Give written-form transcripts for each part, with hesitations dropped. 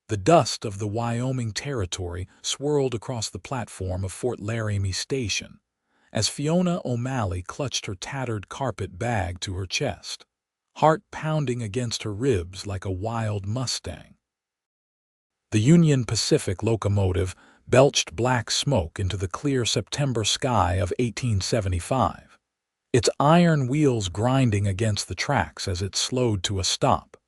The dust of the Wyoming Territory swirled across the platform of Fort Laramie Station as Fiona O'Malley clutched her tattered carpet bag to her chest, heart pounding against her ribs like a wild Mustang. The Union Pacific locomotive belched black smoke into the clear September sky of 1875, its iron wheels grinding against the tracks as it slowed to a stop.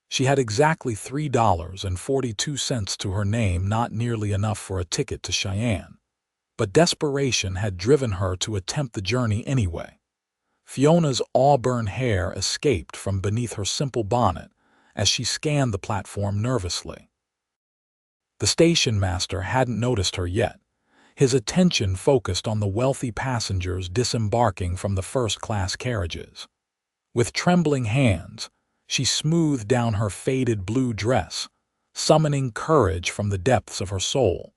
She had exactly $3.42 to her name, not nearly enough for a ticket to Cheyenne. But desperation had driven her to attempt the journey anyway. Fiona's auburn hair escaped from beneath her simple bonnet as she scanned the platform nervously. The station master hadn't noticed her yet, his attention focused on the wealthy passengers disembarking from the first-class carriages. With trembling hands, she smoothed down her faded blue dress, summoning courage from the depths of her soul.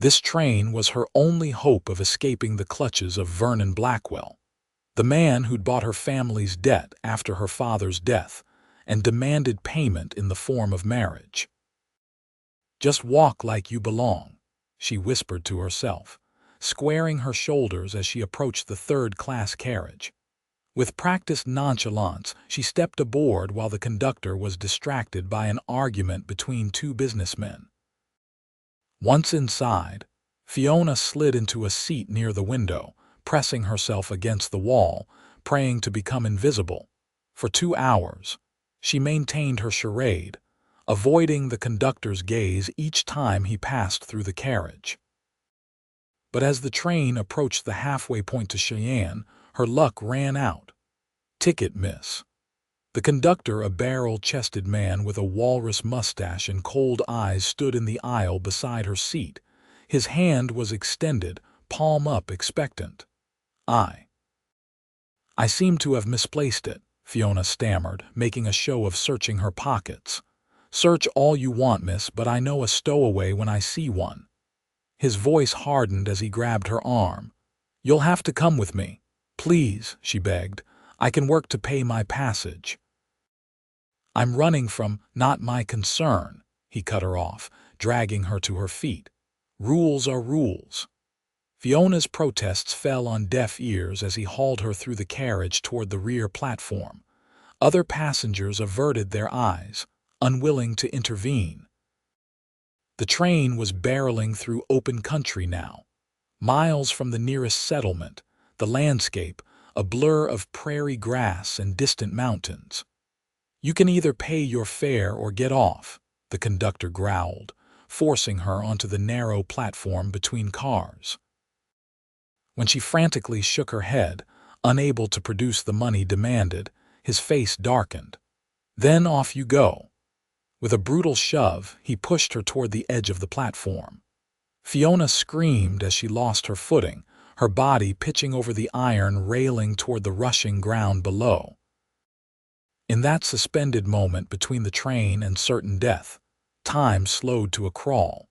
This train was her only hope of escaping the clutches of Vernon Blackwell, the man who'd bought her family's debt after her father's death and demanded payment in the form of marriage. "Just walk like you belong," she whispered to herself, squaring her shoulders as she approached the third-class carriage. With practiced nonchalance, she stepped aboard while the conductor was distracted by an argument between two businessmen. Once inside, Fiona slid into a seat near the window, pressing herself against the wall, praying to become invisible. For 2 hours, she maintained her charade, avoiding the conductor's gaze each time he passed through the carriage. But as the train approached the halfway point to Cheyenne, her luck ran out. "Ticket, miss." The conductor, a barrel-chested man with a walrus mustache and cold eyes, stood in the aisle beside her seat. His hand was extended, palm up, expectant. I seem to have misplaced it," Fiona stammered, making a show of searching her pockets. "Search all you want, miss, but I know a stowaway when I see one." His voice hardened as he grabbed her arm. "You'll have to come with me. Please," she begged. "I can work to pay my passage." "I'm running from not my concern," he cut her off, dragging her to her feet. "Rules are rules." Fiona's protests fell on deaf ears as he hauled her through the carriage toward the rear platform. Other passengers averted their eyes, unwilling to intervene. The train was barreling through open country now, miles from the nearest settlement, the landscape a blur of prairie grass and distant mountains. "You can either pay your fare or get off," the conductor growled, forcing her onto the narrow platform between cars. When she frantically shook her head, unable to produce the money demanded, his face darkened. "Then off you go." With a brutal shove, he pushed her toward the edge of the platform. Fiona screamed as she lost her footing, her body pitching over the iron railing toward the rushing ground below. In that suspended moment between the train and certain death, time slowed to a crawl.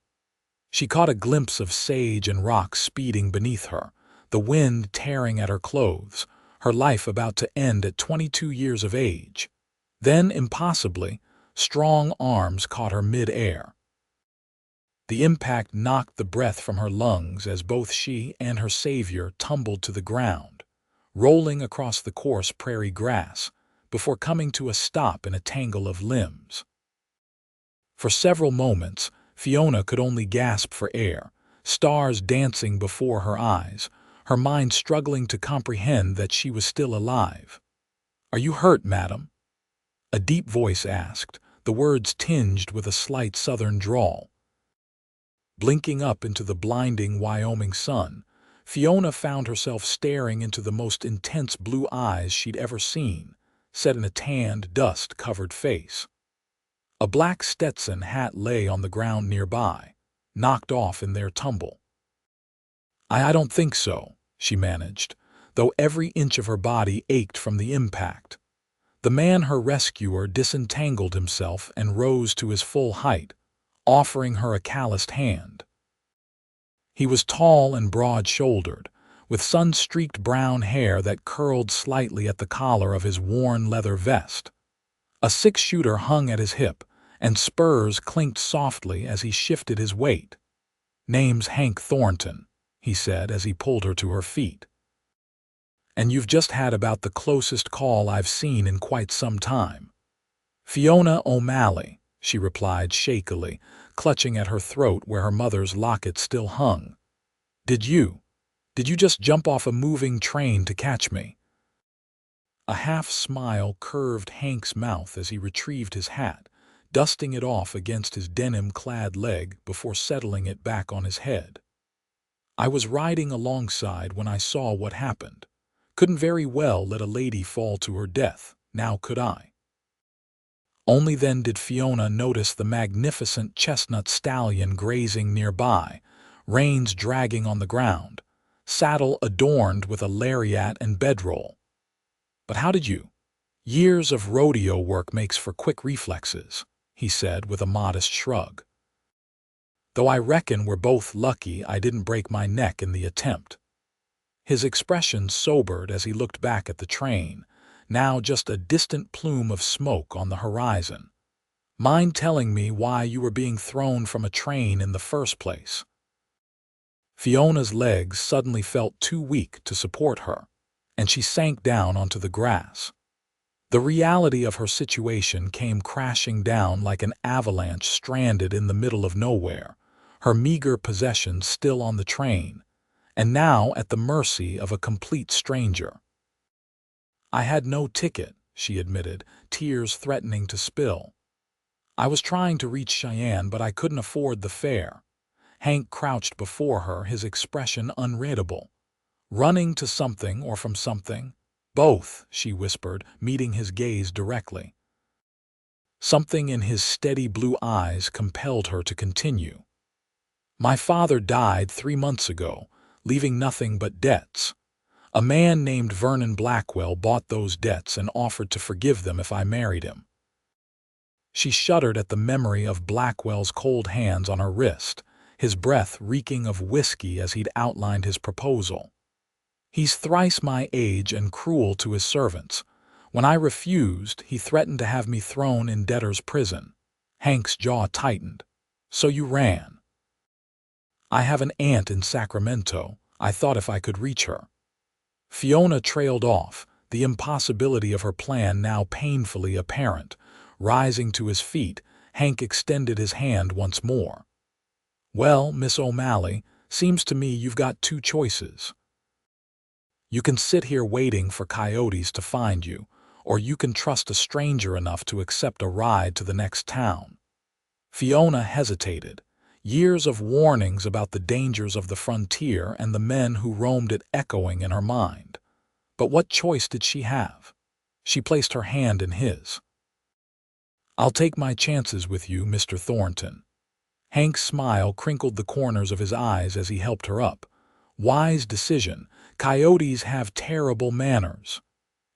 She caught a glimpse of sage and rock speeding beneath her, the wind tearing at her clothes, her life about to end at 22 years of age. Then, impossibly, strong arms caught her mid-air. The impact knocked the breath from her lungs as both she and her savior tumbled to the ground, rolling across the coarse prairie grass, before coming to a stop in a tangle of limbs. For several moments, Fiona could only gasp for air, stars dancing before her eyes, her mind struggling to comprehend that she was still alive. "Are you hurt, madam?" a deep voice asked, the words tinged with a slight southern drawl. Blinking up into the blinding Wyoming sun, Fiona found herself staring into the most intense blue eyes she'd ever seen, set in a tanned, dust-covered face. A black Stetson hat lay on the ground nearby, knocked off in their tumble. I don't think so," she managed, though every inch of her body ached from the impact. The man, her rescuer, disentangled himself and rose to his full height, offering her a calloused hand. He was tall and broad-shouldered, with sun-streaked brown hair that curled slightly at the collar of his worn leather vest. A six-shooter hung at his hip, and spurs clinked softly as he shifted his weight. "Name's Hank Thornton," he said as he pulled her to her feet. "And you've just had about the closest call I've seen in quite some time." "Fiona O'Malley," she replied shakily, clutching at her throat where her mother's locket still hung. Did you just jump off a moving train to catch me?" A half-smile curved Hank's mouth as he retrieved his hat, dusting it off against his denim-clad leg before settling it back on his head. "I was riding alongside when I saw what happened. Couldn't very well let a lady fall to her death, now could I?" Only then did Fiona notice the magnificent chestnut stallion grazing nearby, reins dragging on the ground, saddle adorned with a lariat and bedroll. "But how did you?" "Years of rodeo work makes for quick reflexes," he said with a modest shrug. "Though I reckon we're both lucky I didn't break my neck in the attempt." His expression sobered as he looked back at the train, now just a distant plume of smoke on the horizon. "Mind telling me why you were being thrown from a train in the first place?" Fiona's legs suddenly felt too weak to support her, and she sank down onto the grass. The reality of her situation came crashing down like an avalanche stranded in the middle of nowhere, her meager possessions still on the train, and now at the mercy of a complete stranger. "I had no ticket," she admitted, tears threatening to spill. "I was trying to reach Cheyenne, but I couldn't afford the fare." Hank crouched before her, his expression unreadable. "Running to something or from something?" "Both," she whispered, meeting his gaze directly. Something in his steady blue eyes compelled her to continue. "My father died 3 months ago, leaving nothing but debts. A man named Vernon Blackwell bought those debts and offered to forgive them if I married him." She shuddered at the memory of Blackwell's cold hands on her wrist, his breath reeking of whiskey as he'd outlined his proposal. "He's thrice my age and cruel to his servants. When I refused, he threatened to have me thrown in debtor's prison." Hank's jaw tightened. "So you ran?" "I have an aunt in Sacramento. I thought if I could reach her." Fiona trailed off, the impossibility of her plan now painfully apparent. Rising to his feet, Hank extended his hand once more. "Well, Miss O'Malley, seems to me you've got 2 choices. You can sit here waiting for coyotes to find you, or you can trust a stranger enough to accept a ride to the next town." Fiona hesitated. Years of warnings about the dangers of the frontier and the men who roamed it echoing in her mind. But what choice did she have? She placed her hand in his. "I'll take my chances with you, Mr. Thornton." Hank's smile crinkled the corners of his eyes as he helped her up. "Wise decision. Coyotes have terrible manners."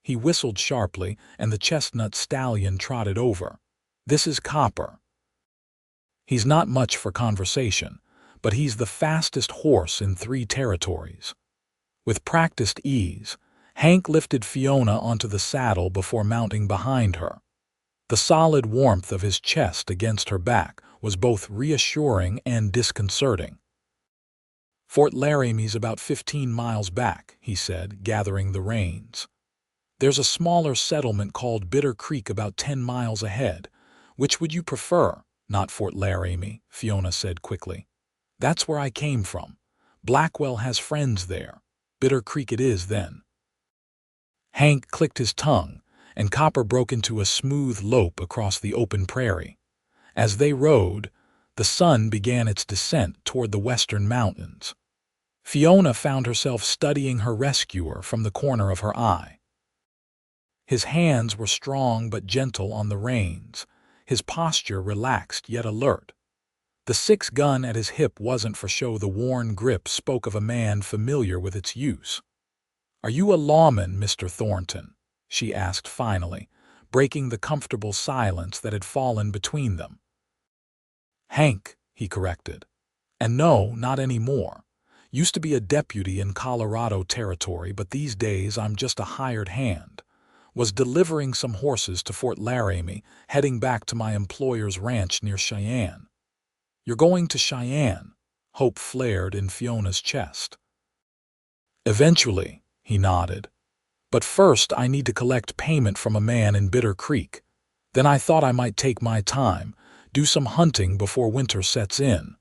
He whistled sharply, and the chestnut stallion trotted over. "This is Copper. He's not much for conversation, but he's the fastest horse in 3 territories." With practiced ease, Hank lifted Fiona onto the saddle before mounting behind her. The solid warmth of his chest against her back was both reassuring and disconcerting. "Fort Laramie's about 15 miles back," he said, gathering the reins. "There's a smaller settlement called Bitter Creek about 10 miles ahead. Which would you prefer?" "Not Fort Laramie," Fiona said quickly. "That's where I came from. Blackwell has friends there. Bitter Creek it is, then." Hank clicked his tongue, and Copper broke into a smooth lope across the open prairie. As they rode, the sun began its descent toward the western mountains. Fiona found herself studying her rescuer from the corner of her eye. His hands were strong but gentle on the reins, his posture relaxed yet alert. The 6-gun at his hip wasn't for show. The worn grip spoke of a man familiar with its use. "Are you a lawman, Mr. Thornton?" she asked finally, breaking the comfortable silence that had fallen between them. "Hank," he corrected. "And no, not anymore. Used to be a deputy in Colorado Territory, but these days I'm just a hired hand. Was delivering some horses to Fort Laramie, heading back to my employer's ranch near Cheyenne. You're going to Cheyenne? Hope flared in Fiona's chest. Eventually, he nodded. But first I need to collect payment from a man in Bitter Creek. Then I thought I might take my time, do some hunting before winter sets in.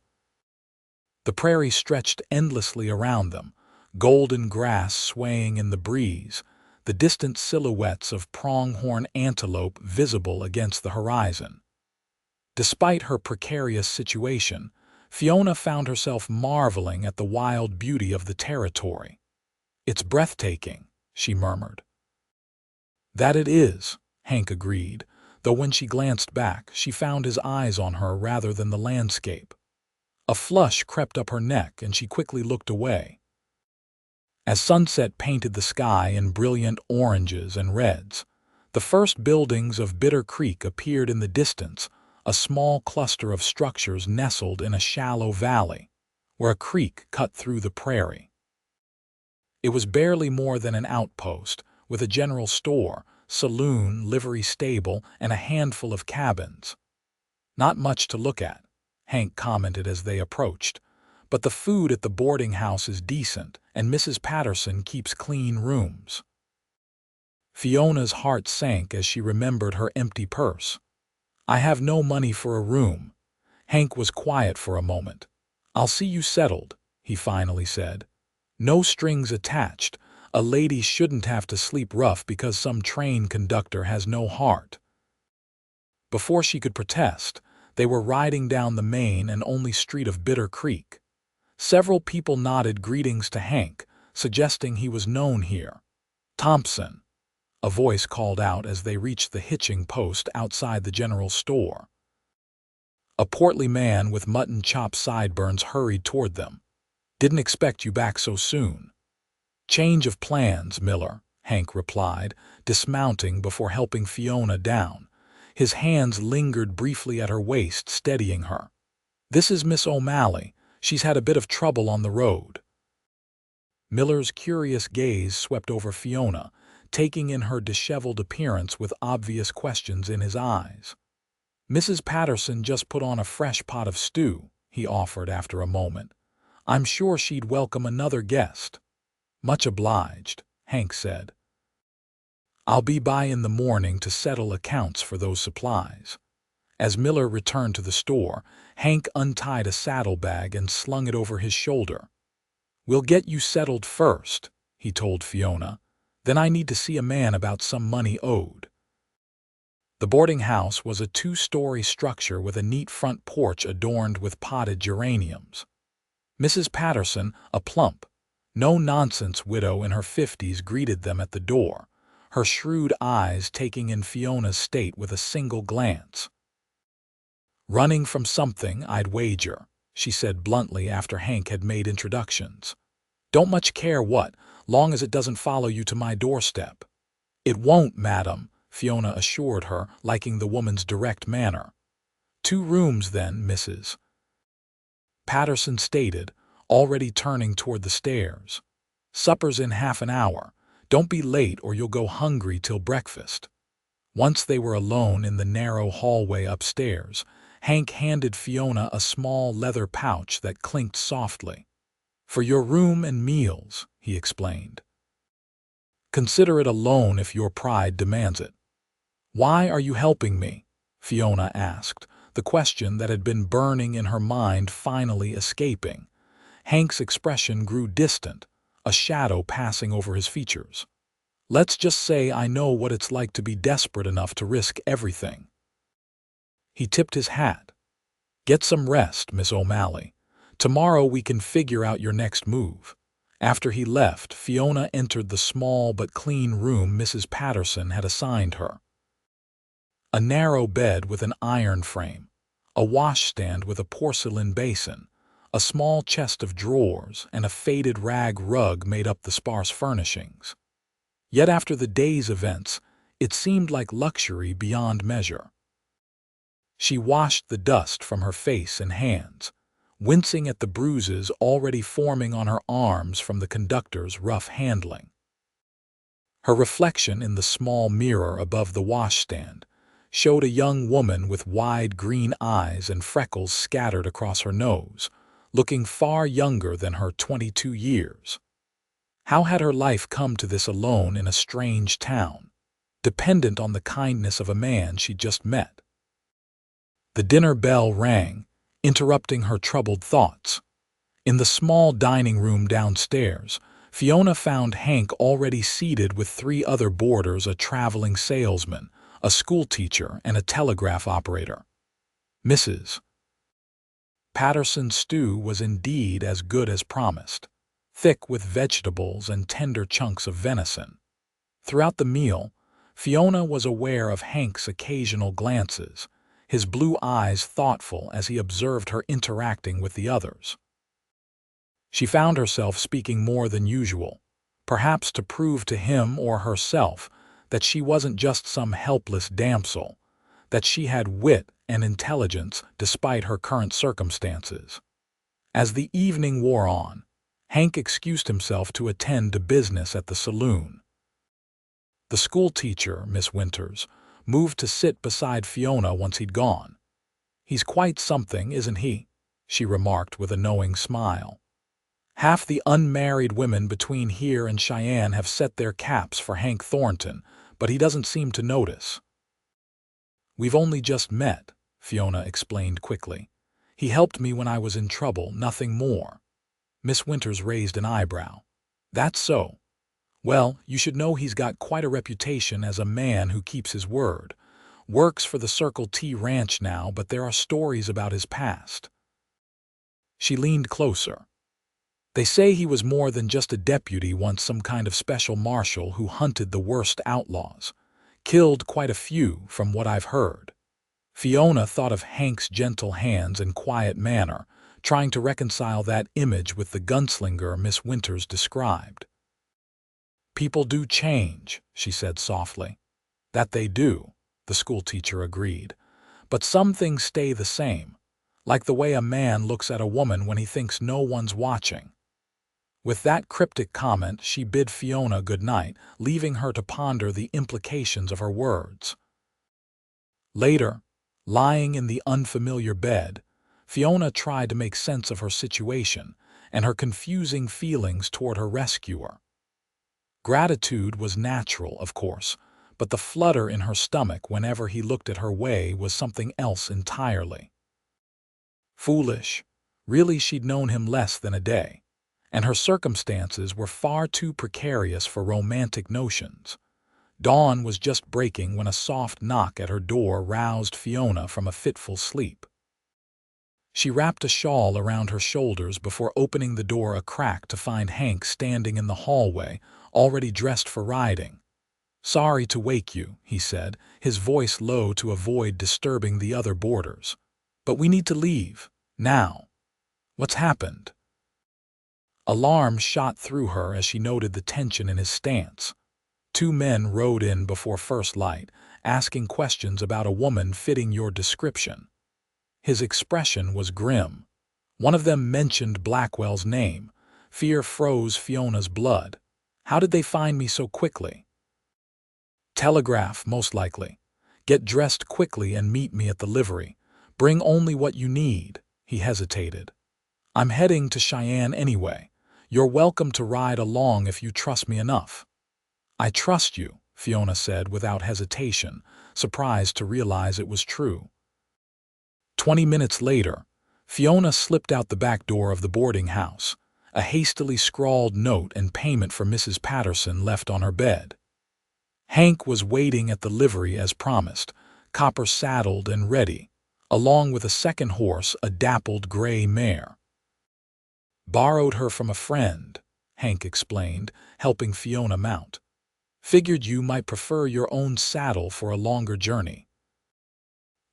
The prairie stretched endlessly around them, golden grass swaying in the breeze, the distant silhouettes of pronghorn antelope visible against the horizon. Despite her precarious situation, Fiona found herself marveling at the wild beauty of the territory. "It's breathtaking," she murmured. "That it is," Hank agreed, though when she glanced back, she found his eyes on her rather than the landscape. A flush crept up her neck and she quickly looked away. As sunset painted the sky in brilliant oranges and reds, the first buildings of Bitter Creek appeared in the distance, a small cluster of structures nestled in a shallow valley, where a creek cut through the prairie. It was barely more than an outpost, with a general store, saloon, livery stable, and a handful of cabins. "Not much to look at," Hank commented as they approached, "but the food at the boarding house is decent, and Mrs. Patterson keeps clean rooms." Fiona's heart sank as she remembered her empty purse. "I have no money for a room." Hank was quiet for a moment. "I'll see you settled," he finally said. "No strings attached. A lady shouldn't have to sleep rough because some train conductor has no heart." Before she could protest, they were riding down the main and only street of Bitter Creek. Several people nodded greetings to Hank, suggesting he was known here. "Thompson," a voice called out as they reached the hitching post outside the general store. A portly man with mutton chop sideburns hurried toward them. "Didn't expect you back so soon." "Change of plans, Miller," Hank replied, dismounting before helping Fiona down. His hands lingered briefly at her waist, steadying her. "This is Miss O'Malley. She's had a bit of trouble on the road." Miller's curious gaze swept over Fiona, taking in her disheveled appearance with obvious questions in his eyes. "Mrs. Patterson just put on a fresh pot of stew," he offered after a moment. "I'm sure she'd welcome another guest." "Much obliged," Hank said. "I'll be by in the morning to settle accounts for those supplies." As Miller returned to the store, Hank untied a saddlebag and slung it over his shoulder. "We'll get you settled first," he told Fiona. "Then I need to see a man about some money owed." The boarding house was a two-story structure with a neat front porch adorned with potted geraniums. Mrs. Patterson, a plump, no-nonsense widow in her 50s, greeted them at the door, her shrewd eyes taking in Fiona's state with a single glance. "Running from something, I'd wager," she said bluntly after Hank had made introductions. "Don't much care what, long as it doesn't follow you to my doorstep." "It won't, madam," Fiona assured her, liking the woman's direct manner. "2 rooms then, Mrs. Patterson stated, already turning toward the stairs. "Supper's in half an hour. Don't be late or you'll go hungry till breakfast." Once they were alone in the narrow hallway upstairs, Hank handed Fiona a small leather pouch that clinked softly. "For your room and meals," he explained. "Consider it a loan if your pride demands it." "Why are you helping me?" Fiona asked, the question that had been burning in her mind finally escaping. Hank's expression grew distant, a shadow passing over his features. "Let's just say I know what it's like to be desperate enough to risk everything." He tipped his hat. "Get some rest, Miss O'Malley. Tomorrow we can figure out your next move." After he left, Fiona entered the small but clean room Mrs. Patterson had assigned her. A narrow bed with an iron frame, a washstand with a porcelain basin, a small chest of drawers, and a faded rag rug made up the sparse furnishings. Yet after the day's events, it seemed like luxury beyond measure. She washed the dust from her face and hands, wincing at the bruises already forming on her arms from the conductor's rough handling. Her reflection in the small mirror above the washstand showed a young woman with wide green eyes and freckles scattered across her nose, looking far younger than her 22 years. How had her life come to this alone in a strange town, dependent on the kindness of a man she'd just met? The dinner bell rang, interrupting her troubled thoughts. In the small dining room downstairs, Fiona found Hank already seated with 3 other boarders, a traveling salesman, a schoolteacher, and a telegraph operator. Mrs. Patterson's stew was indeed as good as promised, thick with vegetables and tender chunks of venison. Throughout the meal, Fiona was aware of Hank's occasional glances, his blue eyes thoughtful as he observed her interacting with the others. She found herself speaking more than usual, perhaps to prove to him or herself that she wasn't just some helpless damsel, that she had wit and intelligence despite her current circumstances. As the evening wore on, Hank excused himself to attend to business at the saloon. The schoolteacher, Miss Winters, moved to sit beside Fiona once he'd gone. "He's quite something, isn't he?" she remarked with a knowing smile. "Half the unmarried women between here and Cheyenne have set their caps for Hank Thornton, but he doesn't seem to notice." "We've only just met," Fiona explained quickly. "He helped me when I was in trouble, nothing more." Miss Winters raised an eyebrow. "That's so. Well, you should know he's got quite a reputation as a man who keeps his word. Works for the Circle T Ranch now, but there are stories about his past." She leaned closer. "They say he was more than just a deputy once, some kind of special marshal who hunted the worst outlaws. Killed quite a few, from what I've heard." Fiona thought of Hank's gentle hands and quiet manner, trying to reconcile that image with the gunslinger Miss Winters described. "People do change," she said softly. "That they do," the schoolteacher agreed. "But some things stay the same, like the way a man looks at a woman when he thinks no one's watching." With that cryptic comment, she bid Fiona good night, leaving her to ponder the implications of her words. Later, lying in the unfamiliar bed, Fiona tried to make sense of her situation and her confusing feelings toward her rescuer. Gratitude was natural, of course, but the flutter in her stomach whenever he looked at her way was something else entirely. Foolish. Really, she'd known him less than a day, and her circumstances were far too precarious for romantic notions. Dawn was just breaking when a soft knock at her door roused Fiona from a fitful sleep. She wrapped a shawl around her shoulders before opening the door a crack to find Hank standing in the hallway, already dressed for riding. "Sorry to wake you," he said, his voice low to avoid disturbing the other boarders. "But we need to leave, now." "What's happened?" Alarm shot through her as she noted the tension in his stance. 2 men rode in before first light, asking questions about a woman fitting your description. His expression was grim. One of them mentioned Blackwell's name. Fear froze Fiona's blood. "How did they find me so quickly?" "Telegraph, most likely. Get dressed quickly and meet me at the livery. Bring only what you need." He hesitated. "I'm heading to Cheyenne anyway. You're welcome to ride along if you trust me enough." "I trust you," Fiona said without hesitation, surprised to realize it was true. 20 minutes later, Fiona slipped out the back door of the boarding house, a hastily scrawled note and payment for Mrs. Patterson left on her bed. Hank was waiting at the livery as promised, copper saddled and ready, along with a second horse, a dappled gray mare. "Borrowed her from a friend," Hank explained, helping Fiona mount. "Figured you might prefer your own saddle for a longer journey."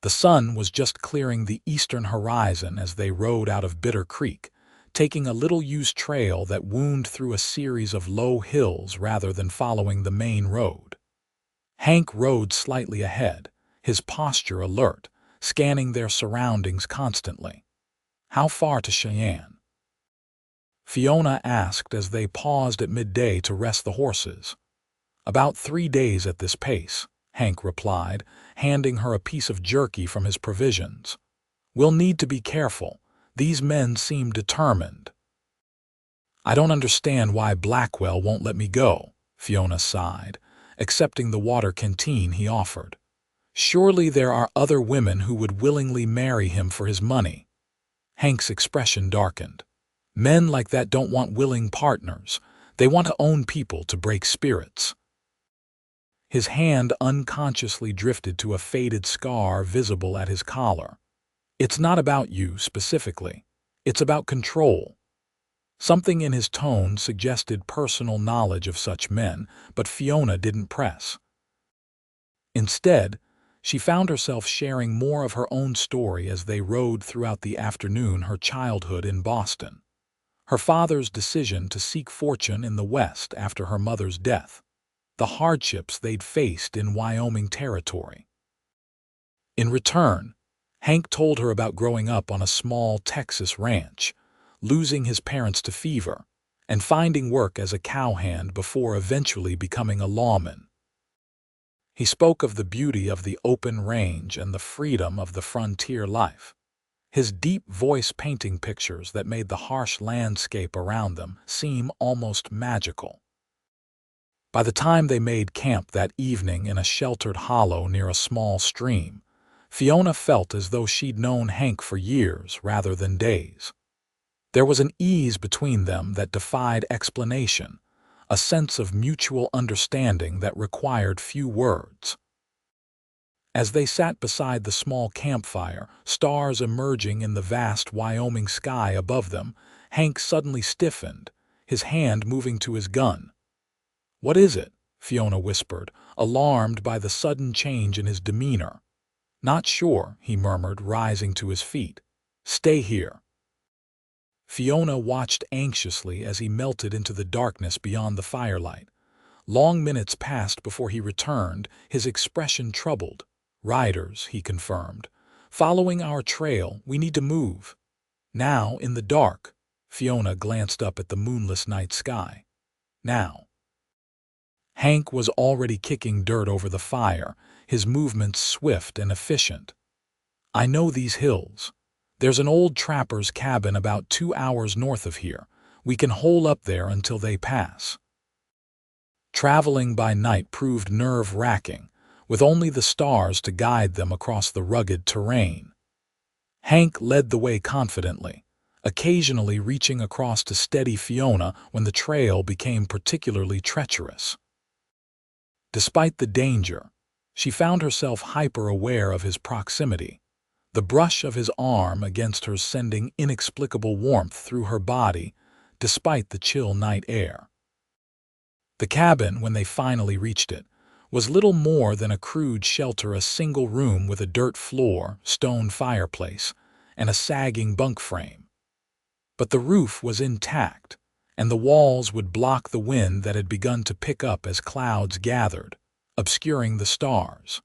The sun was just clearing the eastern horizon as they rode out of Bitter Creek, taking a little-used trail that wound through a series of low hills rather than following the main road. Hank rode slightly ahead, his posture alert, scanning their surroundings constantly. "How far to Cheyenne?" Fiona asked as they paused at midday to rest the horses. "About 3 days at this pace," Hank replied, handing her a piece of jerky from his provisions. "We'll need to be careful. These men seem determined." "I don't understand why Blackwell won't let me go," Fiona sighed, accepting the water canteen he offered. "Surely there are other women who would willingly marry him for his money." Hank's expression darkened. "Men like that don't want willing partners. They want to own people to break spirits." His hand unconsciously drifted to a faded scar visible at his collar. "It's not about you specifically. It's about control." Something in his tone suggested personal knowledge of such men, but Fiona didn't press. Instead, she found herself sharing more of her own story as they rode throughout the afternoon, her childhood in Boston, her father's decision to seek fortune in the West after her mother's death, the hardships they'd faced in Wyoming Territory. In return, Hank told her about growing up on a small Texas ranch, losing his parents to fever, and finding work as a cowhand before eventually becoming a lawman. He spoke of the beauty of the open range and the freedom of the frontier life, his deep voice painting pictures that made the harsh landscape around them seem almost magical. By the time they made camp that evening in a sheltered hollow near a small stream, Fiona felt as though she'd known Hank for years rather than days. There was an ease between them that defied explanation, a sense of mutual understanding that required few words. As they sat beside the small campfire, stars emerging in the vast Wyoming sky above them, Hank suddenly stiffened, his hand moving to his gun. "What is it?" Fiona whispered, alarmed by the sudden change in his demeanor. "Not sure," he murmured, rising to his feet. "Stay here." Fiona watched anxiously as he melted into the darkness beyond the firelight. Long minutes passed before he returned, his expression troubled. "Riders," he confirmed. "Following our trail, we need to move." "Now, in the dark." Fiona glanced up at the moonless night sky. "Now." Hank was already kicking dirt over the fire, his movements swift and efficient. "I know these hills. There's an old trapper's cabin about 2 hours north of here. We can hole up there until they pass." Traveling by night proved nerve-wracking, with only the stars to guide them across the rugged terrain. Hank led the way confidently, occasionally reaching across to steady Fiona when the trail became particularly treacherous. Despite the danger, she found herself hyper-aware of his proximity, the brush of his arm against hers sending inexplicable warmth through her body despite the chill night air. The cabin, when they finally reached it, was little more than a crude shelter, a single room with a dirt floor, stone fireplace, and a sagging bunk frame. But the roof was intact, and the walls would block the wind that had begun to pick up as clouds gathered, obscuring the stars.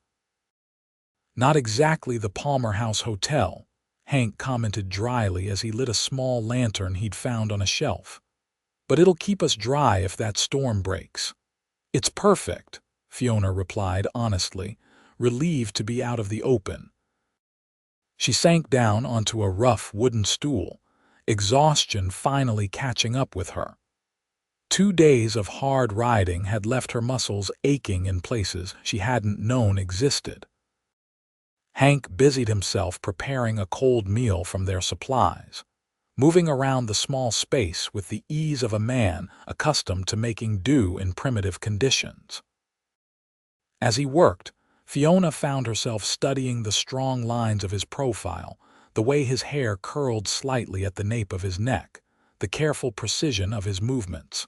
"Not exactly the Palmer House Hotel," Hank commented dryly as he lit a small lantern he'd found on a shelf. "But it'll keep us dry if that storm breaks." "It's perfect," Fiona replied honestly, relieved to be out of the open. She sank down onto a rough wooden stool, exhaustion finally catching up with her. 2 days of hard riding had left her muscles aching in places she hadn't known existed. Hank busied himself preparing a cold meal from their supplies, moving around the small space with the ease of a man accustomed to making do in primitive conditions. As he worked, Fiona found herself studying the strong lines of his profile, the way his hair curled slightly at the nape of his neck, the careful precision of his movements.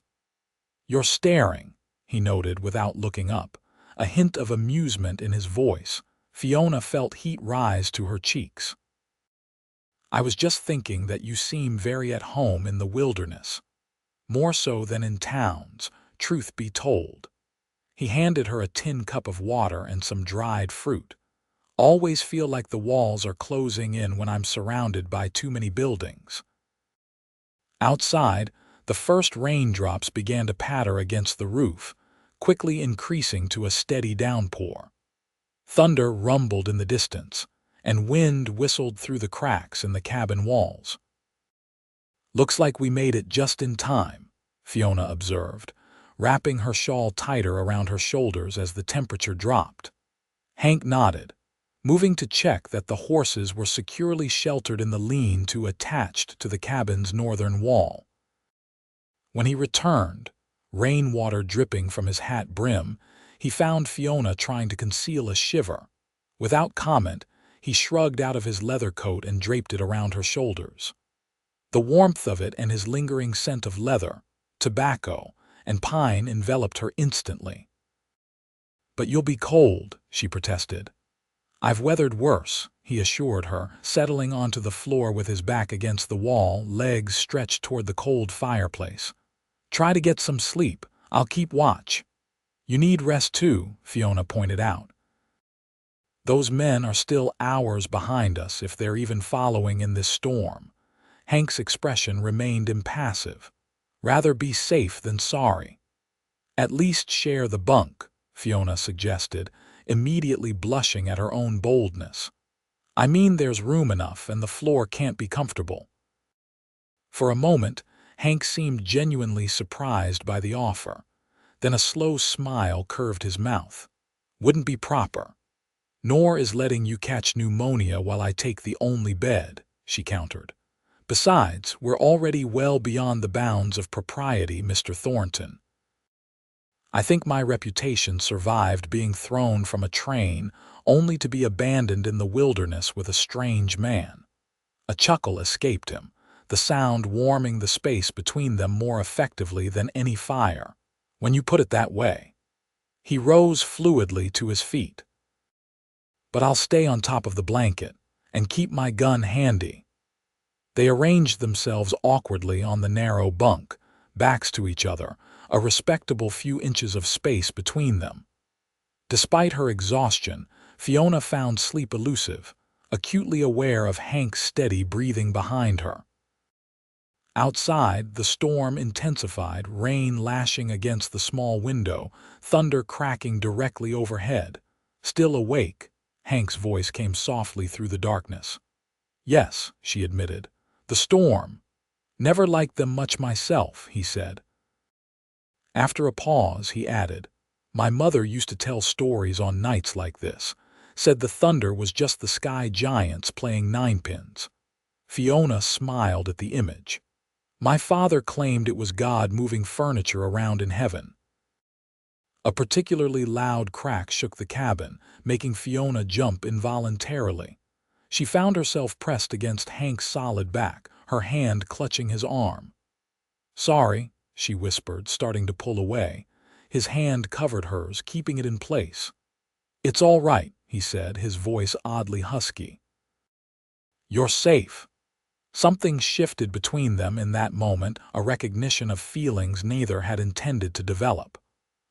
"You're staring," he noted without looking up, a hint of amusement in his voice. Fiona felt heat rise to her cheeks. "I was just thinking that you seem very at home in the wilderness. More so than in towns, truth be told." He handed her a tin cup of water and some dried fruit. "Always feel like the walls are closing in when I'm surrounded by too many buildings." Outside, the first raindrops began to patter against the roof, quickly increasing to a steady downpour. Thunder rumbled in the distance, and wind whistled through the cracks in the cabin walls. "Looks like we made it just in time," Fiona observed, wrapping her shawl tighter around her shoulders as the temperature dropped. Hank nodded, moving to check that the horses were securely sheltered in the lean-to attached to the cabin's northern wall. When he returned, rainwater dripping from his hat brim, he found Fiona trying to conceal a shiver. Without comment, he shrugged out of his leather coat and draped it around her shoulders. The warmth of it and his lingering scent of leather, tobacco, and pine enveloped her instantly. "But you'll be cold," she protested. "I've weathered worse," he assured her, settling onto the floor with his back against the wall, legs stretched toward the cold fireplace. "Try to get some sleep. I'll keep watch." "You need rest too," Fiona pointed out. "Those men are still hours behind us if they're even following in this storm." Hank's expression remained impassive. "Rather be safe than sorry." "At least share the bunk," Fiona suggested, immediately blushing at her own boldness. "I mean there's room enough and the floor can't be comfortable." For a moment, Hank seemed genuinely surprised by the offer. Then a slow smile curved his mouth. "Wouldn't be proper." "Nor is letting you catch pneumonia while I take the only bed," she countered. "Besides, we're already well beyond the bounds of propriety, Mr. Thornton. I think my reputation survived being thrown from a train only to be abandoned in the wilderness with a strange man." A chuckle escaped him, the sound warming the space between them more effectively than any fire. "When you put it that way." He rose fluidly to his feet. "But I'll stay on top of the blanket and keep my gun handy." They arranged themselves awkwardly on the narrow bunk, backs to each other, a respectable few inches of space between them. Despite her exhaustion, Fiona found sleep elusive, acutely aware of Hank's steady breathing behind her. Outside, the storm intensified, rain lashing against the small window, thunder cracking directly overhead. "Still awake?" Hank's voice came softly through the darkness. "Yes," she admitted. "The storm. Never liked them much myself," he said. After a pause, he added, "My mother used to tell stories on nights like this, said the thunder was just the sky giants playing ninepins." Fiona smiled at the image. "My father claimed it was God moving furniture around in heaven." A particularly loud crack shook the cabin, making Fiona jump involuntarily. She found herself pressed against Hank's solid back, her hand clutching his arm. "Sorry," she whispered, starting to pull away. His hand covered hers, keeping it in place. "It's all right," he said, his voice oddly husky. "You're safe." Something shifted between them in that moment, a recognition of feelings neither had intended to develop.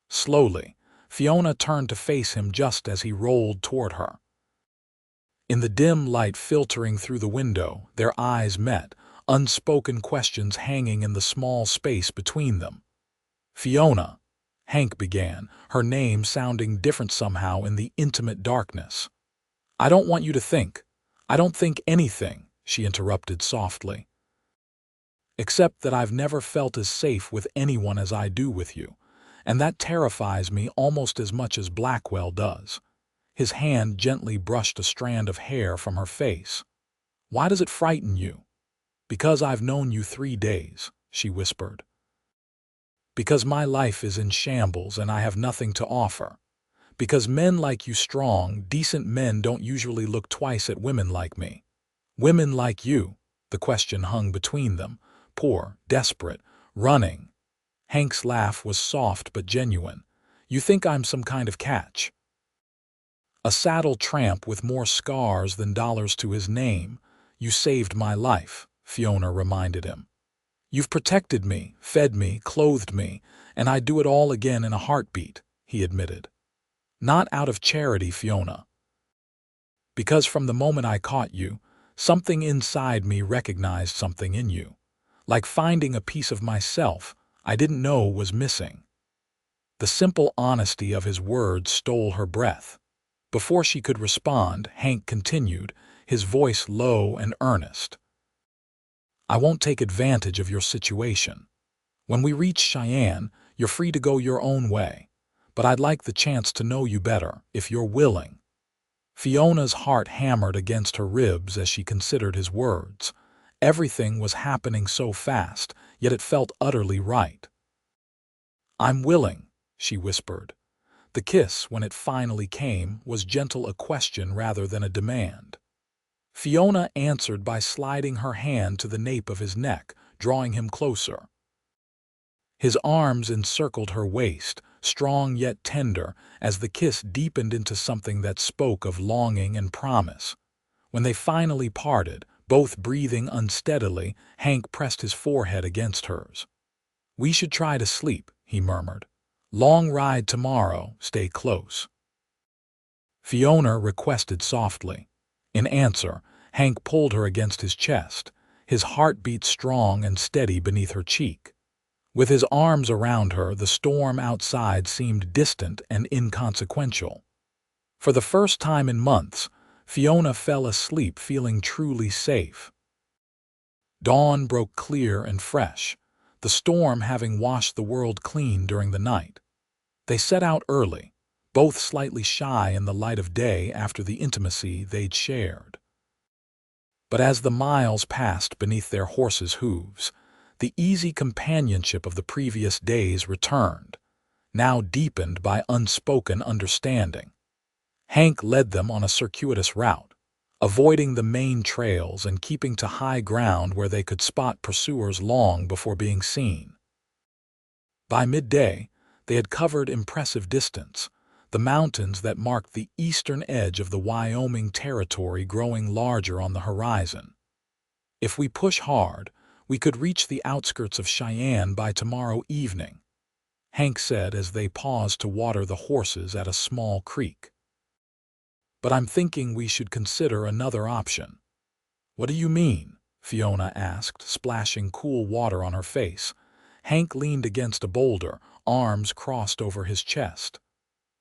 Slowly, Fiona turned to face him just as he rolled toward her. In the dim light filtering through the window, their eyes met, unspoken questions hanging in the small space between them. "Fiona," Hank began, her name sounding different somehow in the intimate darkness. "I don't want you to think. I don't think anything," she interrupted softly. "Except that I've never felt as safe with anyone as I do with you, and that terrifies me almost as much as Blackwell does." His hand gently brushed a strand of hair from her face. "Why does it frighten you?" "Because I've known you 3 days," she whispered. "Because my life is in shambles and I have nothing to offer. Because men like you, strong, decent men, don't usually look twice at women like me. Women like you," the question hung between them, poor, desperate, running. Hank's laugh was soft but genuine. "You think I'm some kind of catch?" "A saddle tramp with more scars than dollars to his name. You saved my life," Fiona reminded him. "You've protected me, fed me, clothed me, and I'd do it all again in a heartbeat," he admitted. "Not out of charity, Fiona. Because from the moment I caught you, something inside me recognized something in you. Like finding a piece of myself I didn't know was missing." The simple honesty of his words stole her breath. Before she could respond, Hank continued, his voice low and earnest. I won't take advantage of your situation. When we reach Cheyenne, you're free to go your own way. But I'd like the chance to know you better, if you're willing. Fiona's heart hammered against her ribs as she considered his words. Everything was happening so fast, yet it felt utterly right. I'm willing, she whispered. The kiss, when it finally came, was gentle, a question rather than a demand. Fiona answered by sliding her hand to the nape of his neck, drawing him closer. His arms encircled her waist, strong yet tender, as the kiss deepened into something that spoke of longing and promise. When they finally parted, both breathing unsteadily, Hank pressed his forehead against hers. We should try to sleep, he murmured. Long ride tomorrow, stay close. Fiona requested softly. In answer, Hank pulled her against his chest, his heartbeat strong and steady beneath her cheek. With his arms around her, the storm outside seemed distant and inconsequential. For the first time in months, Fiona fell asleep feeling truly safe. Dawn broke clear and fresh, the storm having washed the world clean during the night. They set out early, both slightly shy in the light of day after the intimacy they'd shared. But as the miles passed beneath their horses' hooves, the easy companionship of the previous days returned, now deepened by unspoken understanding. Hank led them on a circuitous route, avoiding the main trails and keeping to high ground where they could spot pursuers long before being seen. By midday, they had covered impressive distance, the mountains that marked the eastern edge of the Wyoming Territory growing larger on the horizon. If we push hard, we could reach the outskirts of Cheyenne by tomorrow evening, Hank said as they paused to water the horses at a small creek. But I'm thinking we should consider another option. What do you mean? Fiona asked, splashing cool water on her face. Hank leaned against a boulder, arms crossed over his chest.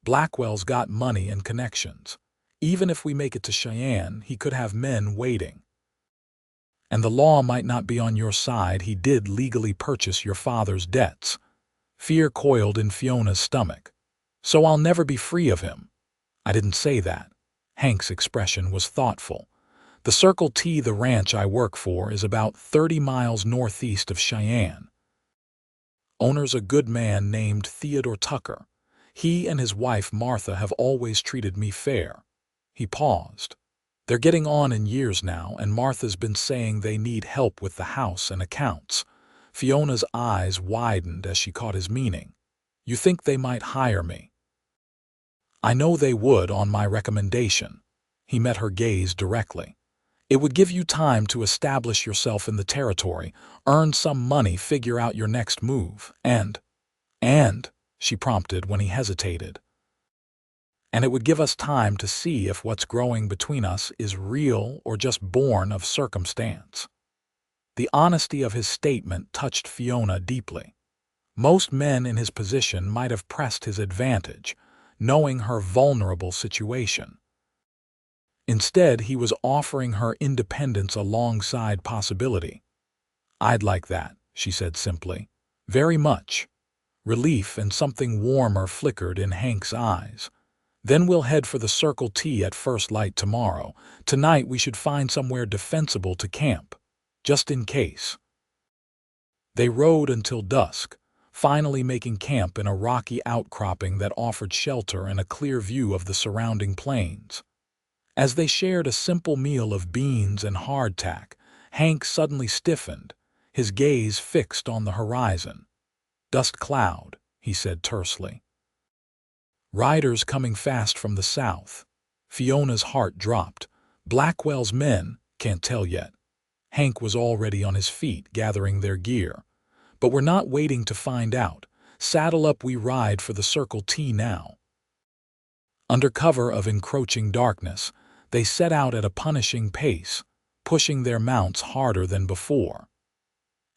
Blackwell's got money and connections. Even if we make it to Cheyenne, he could have men waiting. And the law might not be on your side. He did legally purchase your father's debts. Fear coiled in Fiona's stomach. So I'll never be free of him. I didn't say that. Hank's expression was thoughtful. The Circle T, the ranch I work for, is about 30 miles northeast of Cheyenne. Owner's a good man named Theodore Tucker. He and his wife Martha have always treated me fair. He paused. They're getting on in years now, and Martha's been saying they need help with the house and accounts. Fiona's eyes widened as she caught his meaning. You think they might hire me? I know they would on my recommendation. He met her gaze directly. It would give you time to establish yourself in the territory, earn some money, figure out your next move, and, she prompted when he hesitated. And it would give us time to see if what's growing between us is real or just born of circumstance. The honesty of his statement touched Fiona deeply. Most men in his position might have pressed his advantage, knowing her vulnerable situation. Instead, he was offering her independence alongside possibility. I'd like that, she said simply. Very much. Relief and something warmer flickered in Hank's eyes. Then we'll head for the Circle T at first light tomorrow. Tonight we should find somewhere defensible to camp, just in case. They rode until dusk, finally making camp in a rocky outcropping that offered shelter and a clear view of the surrounding plains. As they shared a simple meal of beans and hardtack, Hank suddenly stiffened, his gaze fixed on the horizon. Dust cloud, he said tersely. Riders coming fast from the south. Fiona's heart dropped. Blackwell's men, can't tell yet. Hank was already on his feet, gathering their gear. But we're not waiting to find out. Saddle up, we ride for the Circle T now. Under cover of encroaching darkness, they set out at a punishing pace, pushing their mounts harder than before.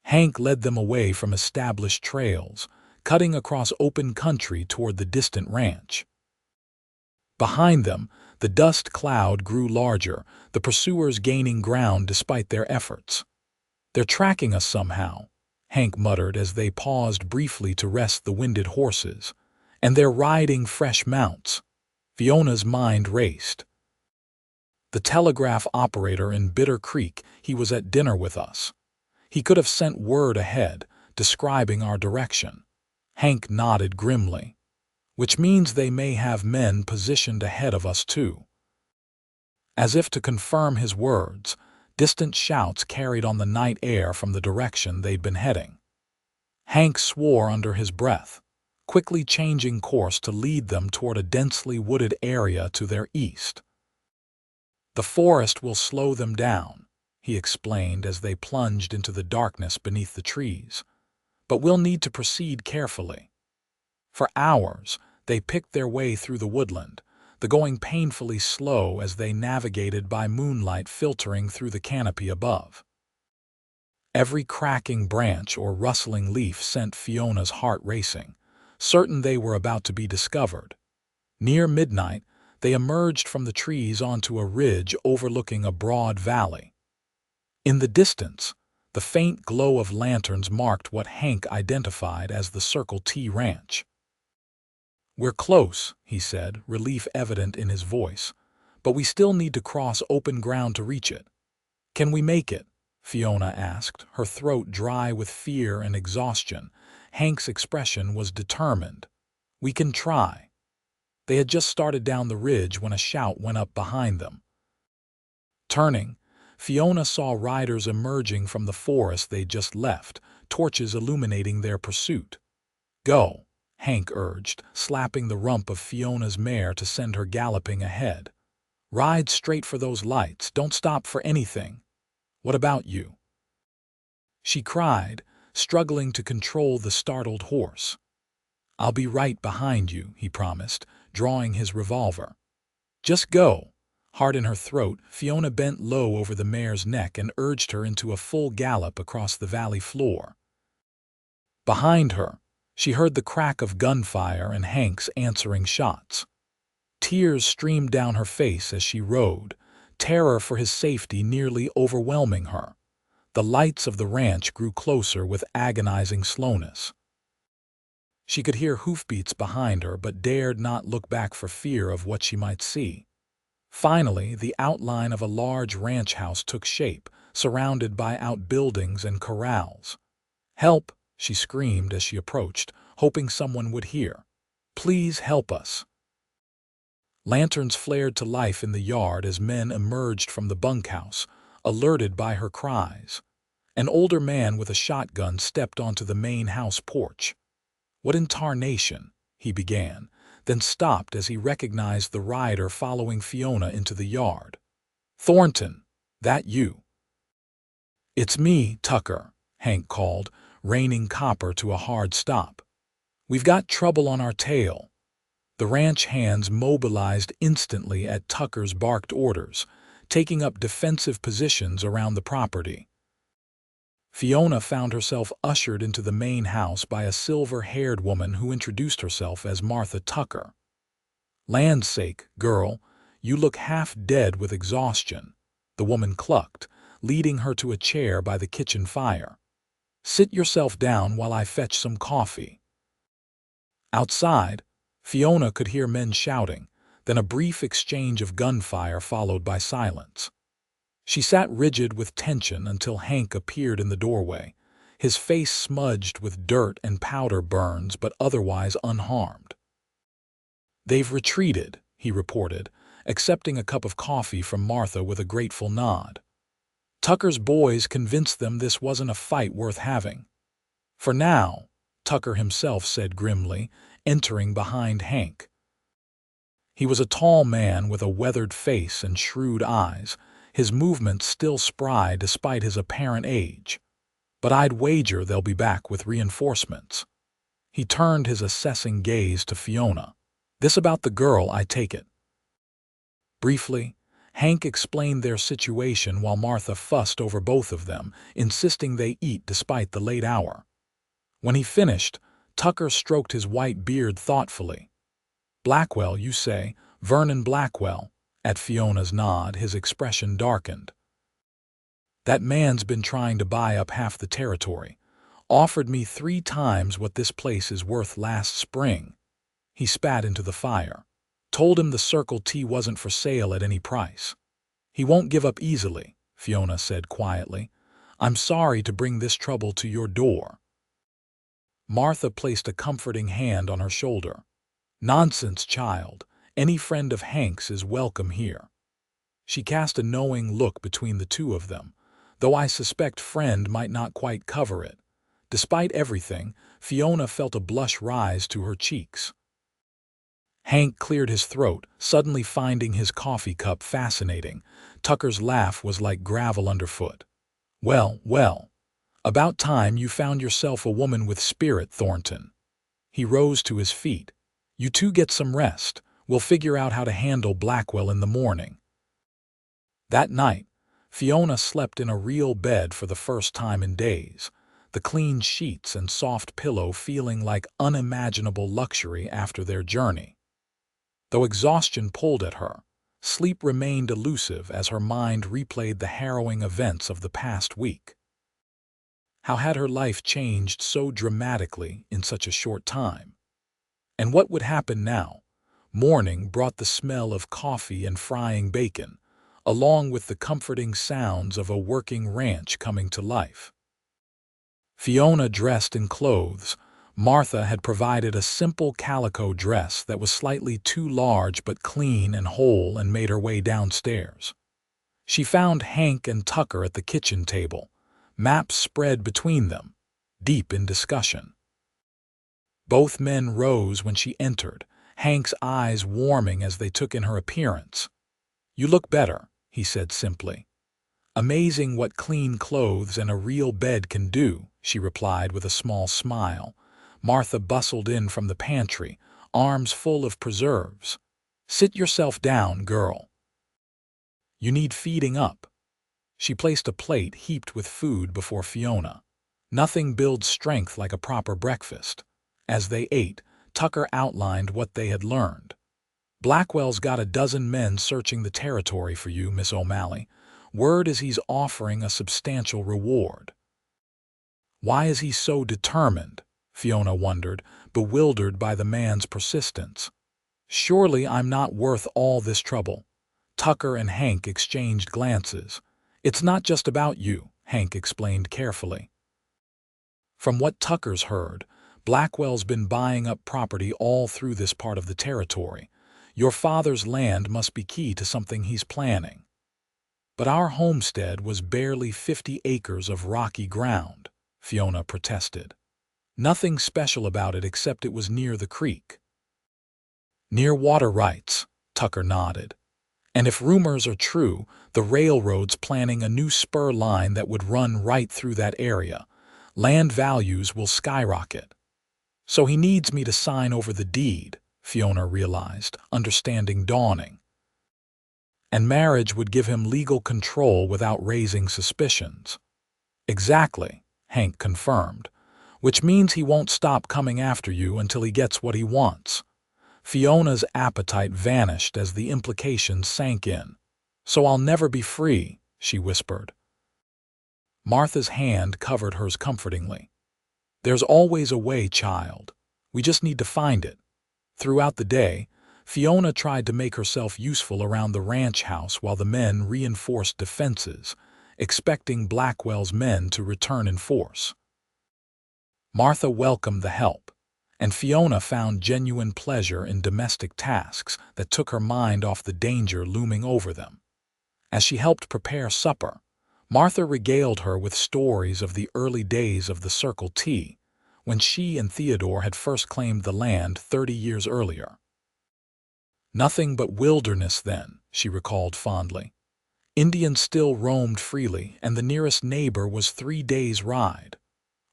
Hank led them away from established trails, cutting across open country toward the distant ranch. Behind them, the dust cloud grew larger, the pursuers gaining ground despite their efforts. "They're tracking us somehow," Hank muttered as they paused briefly to rest the winded horses. "And they're riding fresh mounts." Fiona's mind raced. "The telegraph operator in Bitter Creek, he was at dinner with us. He could have sent word ahead, describing our direction." Hank nodded grimly. "Which means they may have men positioned ahead of us too." As if to confirm his words, distant shouts carried on the night air from the direction they'd been heading. Hank swore under his breath, quickly changing course to lead them toward a densely wooded area to their east. "The forest will slow them down," he explained as they plunged into the darkness beneath the trees. "But we'll need to proceed carefully." For hours, they picked their way through the woodland, the going painfully slow as they navigated by moonlight filtering through the canopy above. Every cracking branch or rustling leaf sent Fiona's heart racing, certain they were about to be discovered. Near midnight, they emerged from the trees onto a ridge overlooking a broad valley. In the distance, the faint glow of lanterns marked what Hank identified as the Circle T Ranch. "We're close," he said, relief evident in his voice, "but we still need to cross open ground to reach it." "Can we make it?" Fiona asked, her throat dry with fear and exhaustion. Hank's expression was determined. "We can try." They had just started down the ridge when a shout went up behind them. Turning, Fiona saw riders emerging from the forest they'd just left, torches illuminating their pursuit. "Go," Hank urged, slapping the rump of Fiona's mare to send her galloping ahead. "Ride straight for those lights, don't stop for anything." "What about you?" she cried, struggling to control the startled horse. "I'll be right behind you," he promised, drawing his revolver. "Just go." Heart in her throat, Fiona bent low over the mare's neck and urged her into a full gallop across the valley floor. Behind her, she heard the crack of gunfire and Hank's answering shots. Tears streamed down her face as she rode, terror for his safety nearly overwhelming her. The lights of the ranch grew closer with agonizing slowness. She could hear hoofbeats behind her but dared not look back for fear of what she might see. Finally, the outline of a large ranch house took shape, surrounded by outbuildings and corrals. "Help!" she screamed as she approached, hoping someone would hear. "Please help us." Lanterns flared to life in the yard as men emerged from the bunkhouse, alerted by her cries. An older man with a shotgun stepped onto the main house porch. "What in tarnation?" he began, then stopped as he recognized the rider following Fiona into the yard. "Thornton, that you?" "It's me, Tucker," Hank called, reining Copper to a hard stop. "We've got trouble on our tail." The ranch hands mobilized instantly at Tucker's barked orders, taking up defensive positions around the property. Fiona found herself ushered into the main house by a silver-haired woman who introduced herself as Martha Tucker. "Land's sake, girl, you look half dead with exhaustion," the woman clucked, leading her to a chair by the kitchen fire. "Sit yourself down while I fetch some coffee." Outside, Fiona could hear men shouting, then a brief exchange of gunfire followed by silence. She sat rigid with tension until Hank appeared in the doorway, his face smudged with dirt and powder burns but otherwise unharmed. "They've retreated," he reported, accepting a cup of coffee from Martha with a grateful nod. "Tucker's boys convinced them this wasn't a fight worth having." "For now," Tucker himself said grimly, entering behind Hank. He was a tall man with a weathered face and shrewd eyes, his movements still spry despite his apparent age. "But I'd wager they'll be back with reinforcements." He turned his assessing gaze to Fiona. "This about the girl, I take it." Briefly, Hank explained their situation while Martha fussed over both of them, insisting they eat despite the late hour. When he finished, Tucker stroked his white beard thoughtfully. Blackwell, you say? Vernon Blackwell. At Fiona's nod, his expression darkened. That man's been trying to buy up half the territory. Offered me 3 times what this place is worth last spring. He spat into the fire. Told him the Circle T wasn't for sale at any price. He won't give up easily, Fiona said quietly. I'm sorry to bring this trouble to your door. Martha placed a comforting hand on her shoulder. Nonsense, child. Any friend of Hank's is welcome here. She cast a knowing look between the two of them, though I suspect friend might not quite cover it. Despite everything, Fiona felt a blush rise to her cheeks. Hank cleared his throat, suddenly finding his coffee cup fascinating. Tucker's laugh was like gravel underfoot. Well, well. About time you found yourself a woman with spirit, Thornton. He rose to his feet. You two get some rest. We'll figure out how to handle Blackwell in the morning. That night, Fiona slept in a real bed for the first time in days, the clean sheets and soft pillow feeling like unimaginable luxury after their journey. Though exhaustion pulled at her, sleep remained elusive as her mind replayed the harrowing events of the past week. How had her life changed so dramatically in such a short time? And what would happen now? Morning brought the smell of coffee and frying bacon, along with the comforting sounds of a working ranch coming to life. Fiona dressed in clothes. Martha had provided a simple calico dress that was slightly too large but clean and whole, and made her way downstairs. She found Hank and Tucker at the kitchen table, maps spread between them, deep in discussion. Both men rose when she entered, Hank's eyes warming as they took in her appearance. You look better, he said simply. Amazing what clean clothes and a real bed can do, she replied with a small smile. Martha bustled in from the pantry, arms full of preserves. Sit yourself down, girl. You need feeding up. She placed a plate heaped with food before Fiona. Nothing builds strength like a proper breakfast. As they ate, Tucker outlined what they had learned. Blackwell's got a dozen men searching the territory for you, Miss O'Malley. Word is he's offering a substantial reward. Why is he so determined? Fiona wondered, bewildered by the man's persistence. Surely I'm not worth all this trouble. Tucker and Hank exchanged glances. It's not just about you, Hank explained carefully. From what Tucker's heard, Blackwell's been buying up property all through this part of the territory. Your father's land must be key to something he's planning. But our homestead was barely 50 acres of rocky ground, Fiona protested. Nothing special about it except it was near the creek. Near water rights, Tucker nodded. And if rumors are true, the railroad's planning a new spur line that would run right through that area. Land values will skyrocket. So he needs me to sign over the deed, Fiona realized, understanding dawning. And marriage would give him legal control without raising suspicions. Exactly, Hank confirmed. Which means he won't stop coming after you until he gets what he wants. Fiona's appetite vanished as the implications sank in. So I'll never be free, she whispered. Martha's hand covered hers comfortingly. There's always a way, child. We just need to find it. Throughout the day, Fiona tried to make herself useful around the ranch house while the men reinforced defenses, expecting Blackwell's men to return in force. Martha welcomed the help, and Fiona found genuine pleasure in domestic tasks that took her mind off the danger looming over them. As she helped prepare supper, Martha regaled her with stories of the early days of the Circle T, when she and Theodore had first claimed the land 30 years earlier. Nothing but wilderness then, she recalled fondly. Indians still roamed freely, and the nearest neighbor was 3 days' ride.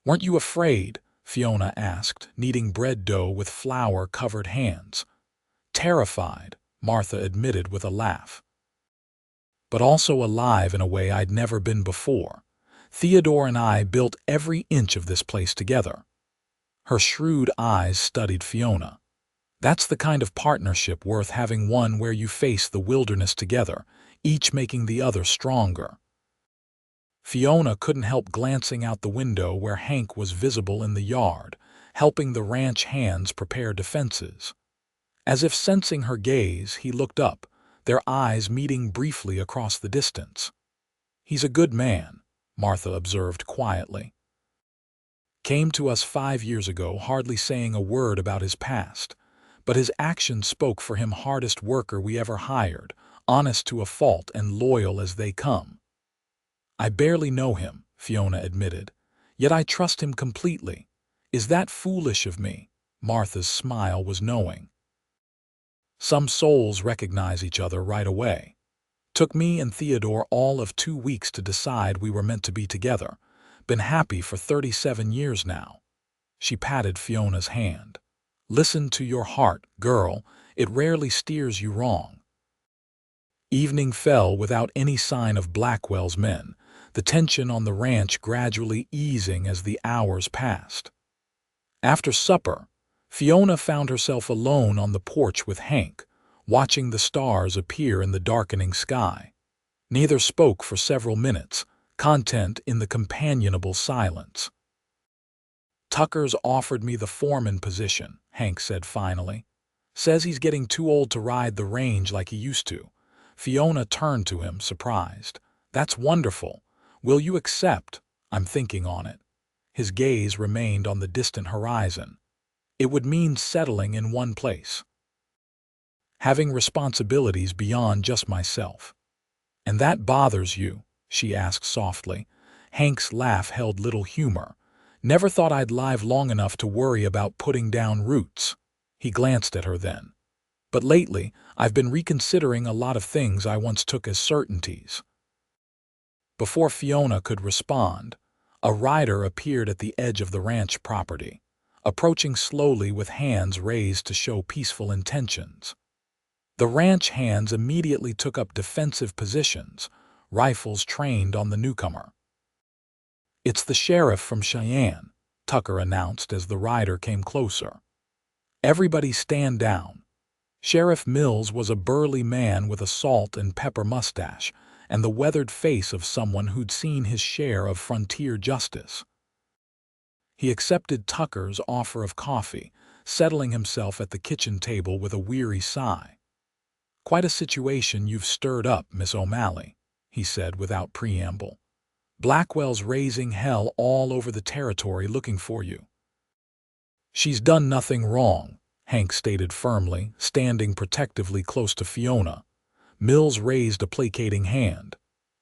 Weren't you afraid? Fiona asked, kneading bread dough with flour-covered hands. Terrified, Martha admitted with a laugh. But also alive in a way I'd never been before. Theodore and I built every inch of this place together. Her shrewd eyes studied Fiona. That's the kind of partnership worth having, one where you face the wilderness together, each making the other stronger. Fiona couldn't help glancing out the window where Hank was visible in the yard, helping the ranch hands prepare defenses. As if sensing her gaze, he looked up, their eyes meeting briefly across the distance. "He's a good man," Martha observed quietly. "Came to us 5 years ago, hardly saying a word about his past. But his actions spoke for him, hardest worker we ever hired, honest to a fault and loyal as they come." "I barely know him," Fiona admitted, "yet I trust him completely. Is that foolish of me?" Martha's smile was knowing. "Some souls recognize each other right away. Took me and Theodore all of 2 weeks to decide we were meant to be together. Been happy for 37 years now." She patted Fiona's hand. "Listen to your heart, girl. It rarely steers you wrong." Evening fell without any sign of Blackwell's men, the tension on the ranch gradually easing as the hours passed. After supper, Fiona found herself alone on the porch with Hank, watching the stars appear in the darkening sky. Neither spoke for several minutes, content in the companionable silence. "Tucker's offered me the foreman position," Hank said finally. "Says he's getting too old to ride the range like he used to." Fiona turned to him, surprised. "That's wonderful. Will you accept?" "I'm thinking on it." His gaze remained on the distant horizon. "It would mean settling in one place. Having responsibilities beyond just myself." "And that bothers you?" she asked softly. Hank's laugh held little humor. "Never thought I'd live long enough to worry about putting down roots." He glanced at her then. "But lately, I've been reconsidering a lot of things I once took as certainties." Before Fiona could respond, a rider appeared at the edge of the ranch property, approaching slowly with hands raised to show peaceful intentions. The ranch hands immediately took up defensive positions, rifles trained on the newcomer. "It's the sheriff from Cheyenne," Tucker announced as the rider came closer. "Everybody stand down." Sheriff Mills was a burly man with a salt and pepper mustache and the weathered face of someone who'd seen his share of frontier justice. He accepted Tucker's offer of coffee, settling himself at the kitchen table with a weary sigh. "Quite a situation you've stirred up, Miss O'Malley," he said without preamble. "Blackwell's raising hell all over the territory looking for you." "She's done nothing wrong," Hank stated firmly, standing protectively close to Fiona. Mills raised a placating hand.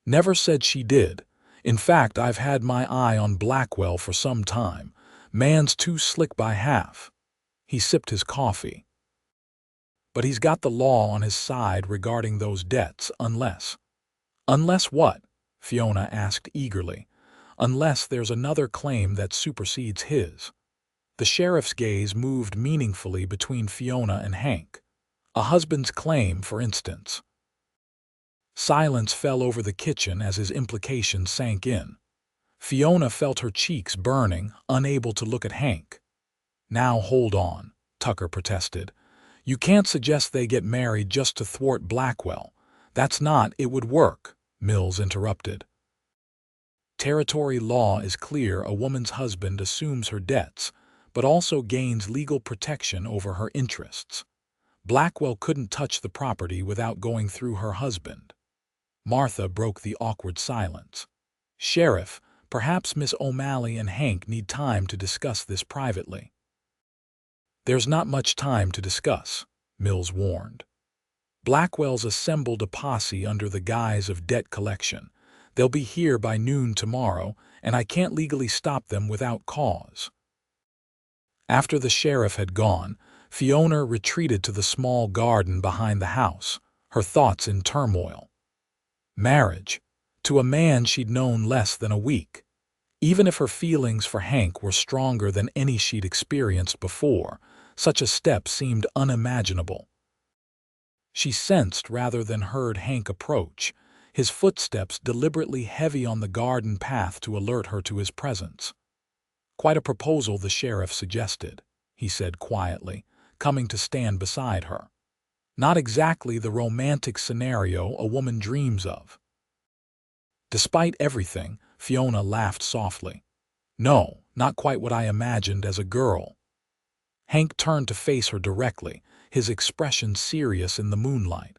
"Never said she did. In fact, I've had my eye on Blackwell for some time. Man's too slick by half." He sipped his coffee. "But he's got the law on his side regarding those debts, unless—" "Unless what?" Fiona asked eagerly. "Unless there's another claim that supersedes his." The sheriff's gaze moved meaningfully between Fiona and Hank. "A husband's claim, for instance." Silence fell over the kitchen as his implication sank in. Fiona felt her cheeks burning, unable to look at Hank. "Now hold on," Tucker protested. "You can't suggest they get married just to thwart Blackwell. That's not it would work," Mills interrupted. "Territory law is clear. A woman's husband assumes her debts, but also gains legal protection over her interests. Blackwell couldn't touch the property without going through her husband." Martha broke the awkward silence. "Sheriff, perhaps Miss O'Malley and Hank need time to discuss this privately." "There's not much time to discuss," Mills warned. "Blackwell's assembled a posse under the guise of debt collection. They'll be here by noon tomorrow, and I can't legally stop them without cause." After the sheriff had gone, Fiona retreated to the small garden behind the house, her thoughts in turmoil. Marriage, to a man she'd known less than a week. Even if her feelings for Hank were stronger than any she'd experienced before, such a step seemed unimaginable. She sensed rather than heard Hank approach, his footsteps deliberately heavy on the garden path to alert her to his presence. Quite a proposal, the sheriff suggested, he said quietly, coming to stand beside her. Not exactly the romantic scenario a woman dreams of. Despite everything, Fiona laughed softly. No, not quite what I imagined as a girl. Hank turned to face her directly, his expression serious in the moonlight.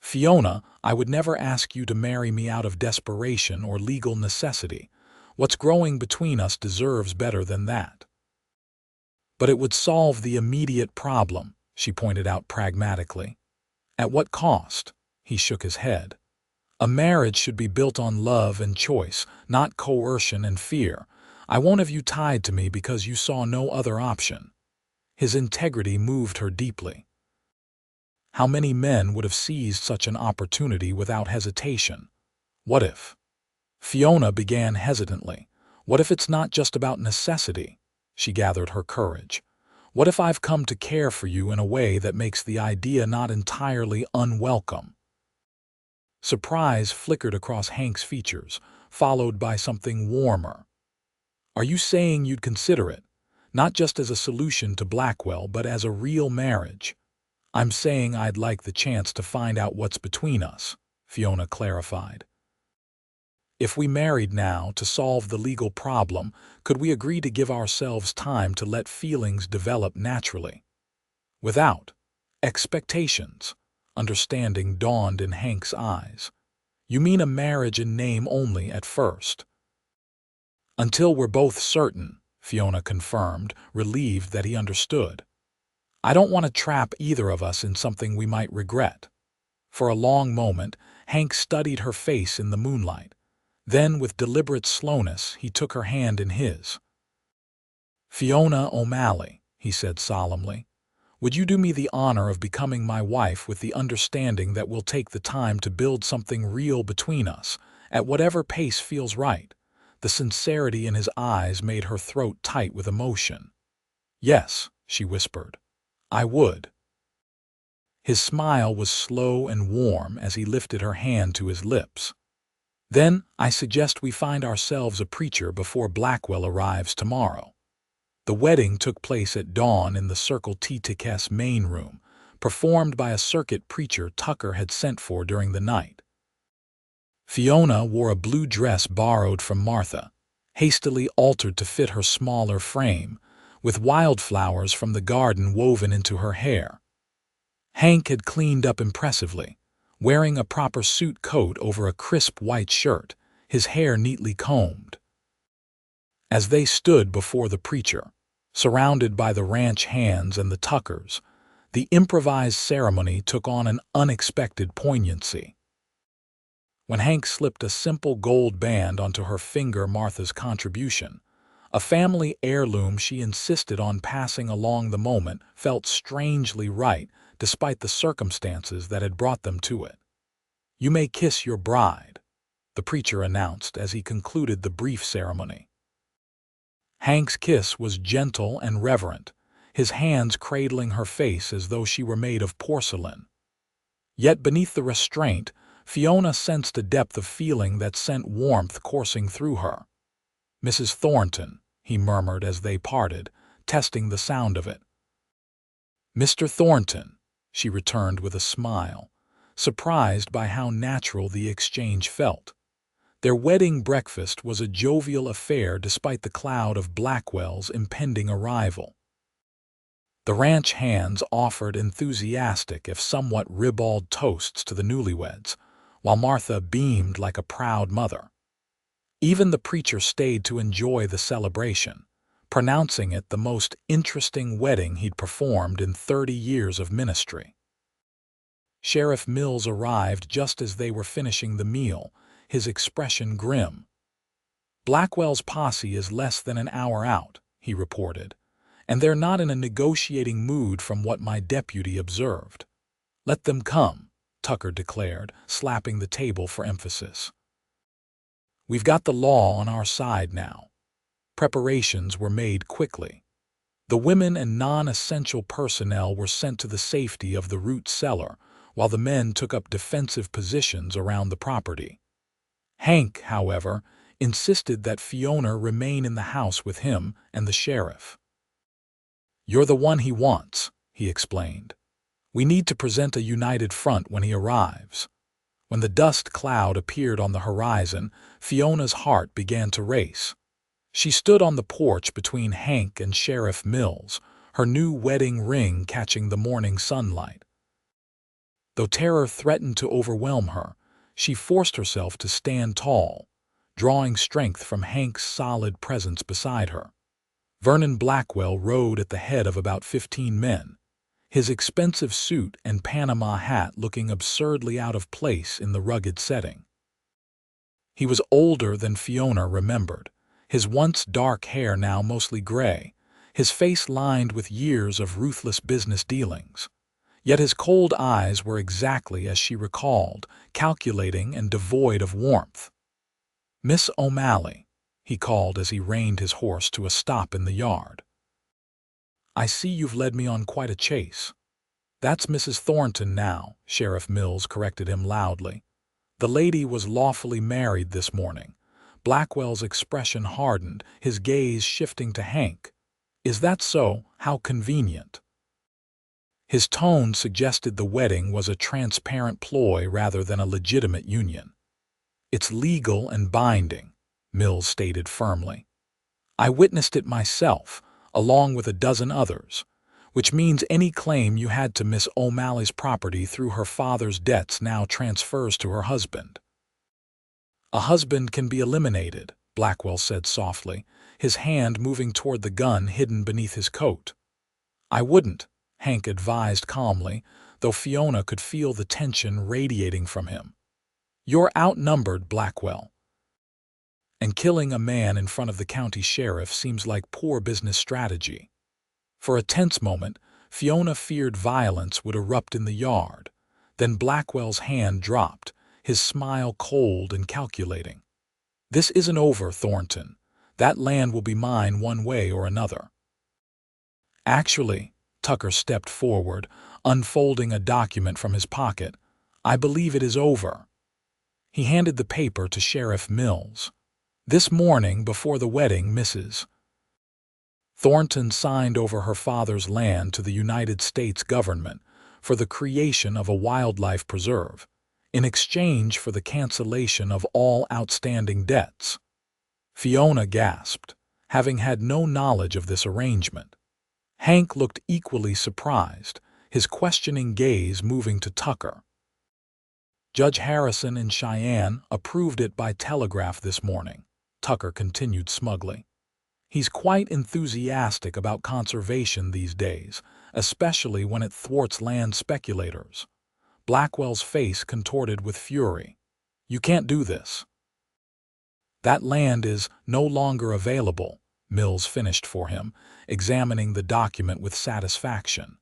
Fiona, I would never ask you to marry me out of desperation or legal necessity. What's growing between us deserves better than that. But it would solve the immediate problem, she pointed out pragmatically. At what cost? He shook his head. A marriage should be built on love and choice, not coercion and fear. I won't have you tied to me because you saw no other option. His integrity moved her deeply. How many men would have seized such an opportunity without hesitation? What if? Fiona began hesitantly. What if it's not just about necessity? She gathered her courage. What if I've come to care for you in a way that makes the idea not entirely unwelcome? Surprise flickered across Hank's features, followed by something warmer. Are you saying you'd consider it, not just as a solution to Blackwell, but as a real marriage? I'm saying I'd like the chance to find out what's between us, Fiona clarified. If we married now to solve the legal problem, could we agree to give ourselves time to let feelings develop naturally? Without expectations, understanding dawned in Hank's eyes. You mean a marriage in name only at first? Until we're both certain, Fiona confirmed, relieved that he understood. I don't want to trap either of us in something we might regret. For a long moment, Hank studied her face in the moonlight. Then, with deliberate slowness, he took her hand in his. Fiona O'Malley, he said solemnly, would you do me the honor of becoming my wife with the understanding that we'll take the time to build something real between us, at whatever pace feels right? The sincerity in his eyes made her throat tight with emotion. Yes, she whispered. I would. His smile was slow and warm as he lifted her hand to his lips. Then, I suggest we find ourselves a preacher before Blackwell arrives tomorrow. The wedding took place at dawn in the Circle T Ticket's main room, performed by a circuit preacher Tucker had sent for during the night. Fiona wore a blue dress borrowed from Martha, hastily altered to fit her smaller frame, with wildflowers from the garden woven into her hair. Hank had cleaned up impressively, wearing a proper suit coat over a crisp white shirt, his hair neatly combed. As they stood before the preacher, surrounded by the ranch hands and the Tuckers, the improvised ceremony took on an unexpected poignancy. When Hank slipped a simple gold band onto her finger, Martha's contribution, a family heirloom she insisted on passing along, the moment felt strangely right despite the circumstances that had brought them to it. You may kiss your bride, the preacher announced as he concluded the brief ceremony. Hank's kiss was gentle and reverent, his hands cradling her face as though she were made of porcelain. Yet beneath the restraint, Fiona sensed a depth of feeling that sent warmth coursing through her. Mrs. Thornton, he murmured as they parted, testing the sound of it. Mr. Thornton, she returned with a smile, surprised by how natural the exchange felt. Their wedding breakfast was a jovial affair despite the cloud of Blackwell's impending arrival. The ranch hands offered enthusiastic if somewhat ribald toasts to the newlyweds, while Martha beamed like a proud mother. Even the preacher stayed to enjoy the celebration, pronouncing it the most interesting wedding he'd performed in 30 years of ministry. Sheriff Mills arrived just as they were finishing the meal, his expression grim. Blackwell's posse is less than an hour out, he reported, and they're not in a negotiating mood from what my deputy observed. Let them come, Tucker declared, slapping the table for emphasis. We've got the law on our side now. Preparations were made quickly. The women and non-essential personnel were sent to the safety of the root cellar, while the men took up defensive positions around the property. Hank, however, insisted that Fiona remain in the house with him and the sheriff. "You're the one he wants," he explained. "We need to present a united front when he arrives." When the dust cloud appeared on the horizon, Fiona's heart began to race. She stood on the porch between Hank and Sheriff Mills, her new wedding ring catching the morning sunlight. Though terror threatened to overwhelm her, she forced herself to stand tall, drawing strength from Hank's solid presence beside her. Vernon Blackwell rode at the head of about 15 men, his expensive suit and Panama hat looking absurdly out of place in the rugged setting. He was older than Fiona remembered, his once dark hair now mostly gray, his face lined with years of ruthless business dealings. Yet his cold eyes were exactly as she recalled, calculating and devoid of warmth. "Miss O'Malley," he called as he reined his horse to a stop in the yard. "I see you've led me on quite a chase." "That's Mrs. Thornton now," Sheriff Mills corrected him loudly. "The lady was lawfully married this morning." Blackwell's expression hardened, his gaze shifting to Hank. "Is that so? How convenient." His tone suggested the wedding was a transparent ploy rather than a legitimate union. "It's legal and binding," Mills stated firmly. "I witnessed it myself, along with a dozen others, which means any claim you had to Miss O'Malley's property through her father's debts now transfers to her husband." "A husband can be eliminated," Blackwell said softly, his hand moving toward the gun hidden beneath his coat. "I wouldn't," Hank advised calmly, though Fiona could feel the tension radiating from him. "You're outnumbered, Blackwell. And killing a man in front of the county sheriff seems like poor business strategy." For a tense moment, Fiona feared violence would erupt in the yard. Then Blackwell's hand dropped, his smile cold and calculating. "This isn't over, Thornton. That land will be mine one way or another." "Actually," Tucker stepped forward, unfolding a document from his pocket, "I believe it is over." He handed the paper to Sheriff Mills. "This morning, before the wedding, Mrs. Thornton signed over her father's land to the United States government for the creation of a wildlife preserve, in exchange for the cancellation of all outstanding debts." Fiona gasped, having had no knowledge of this arrangement. Hank looked equally surprised, his questioning gaze moving to Tucker. "Judge Harrison in Cheyenne approved it by telegraph this morning," Tucker continued smugly. "He's quite enthusiastic about conservation these days, especially when it thwarts land speculators." Blackwell's face contorted with fury. "You can't do this." "That land is no longer available," Mills finished for him, examining the document with satisfaction.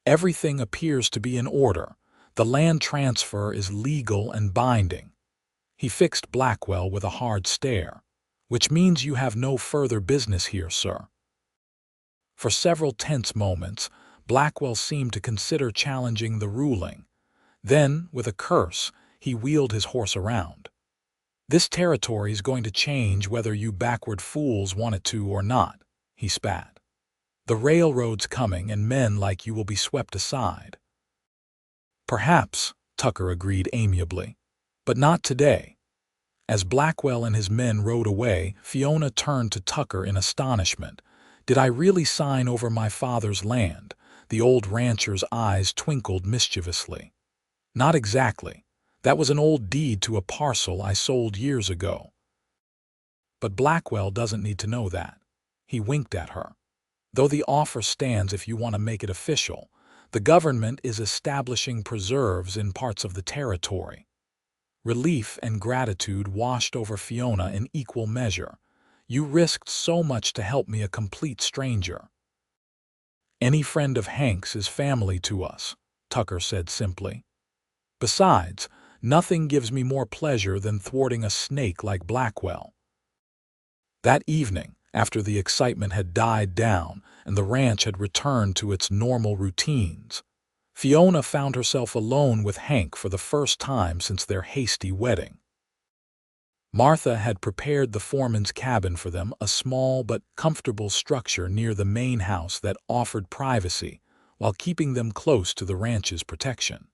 "Everything appears to be in order. The land transfer is legal and binding." He fixed Blackwell with a hard stare. "Which means you have no further business here, sir." For several tense moments, Blackwell seemed to consider challenging the ruling. Then, with a curse, he wheeled his horse around. "This territory is going to change whether you backward fools want it to or not," he spat. "The railroad's coming and men like you will be swept aside." "Perhaps," Tucker agreed amiably, "but not today." As Blackwell and his men rode away, Fiona turned to Tucker in astonishment. "Did I really sign over my father's land?" The old rancher's eyes twinkled mischievously. "Not exactly. That was an old deed to a parcel I sold years ago." "But Blackwell doesn't need to know that." He winked at her. "Though the offer stands if you want to make it official, the government is establishing preserves in parts of the territory." Relief and gratitude washed over Fiona in equal measure. "You risked so much to help me, a complete stranger." "Any friend of Hank's is family to us," Tucker said simply. "Besides, nothing gives me more pleasure than thwarting a snake like Blackwell." That evening, after the excitement had died down and the ranch had returned to its normal routines, Fiona found herself alone with Hank for the first time since their hasty wedding. Martha had prepared the foreman's cabin for them, a small but comfortable structure near the main house that offered privacy while keeping them close to the ranch's protection.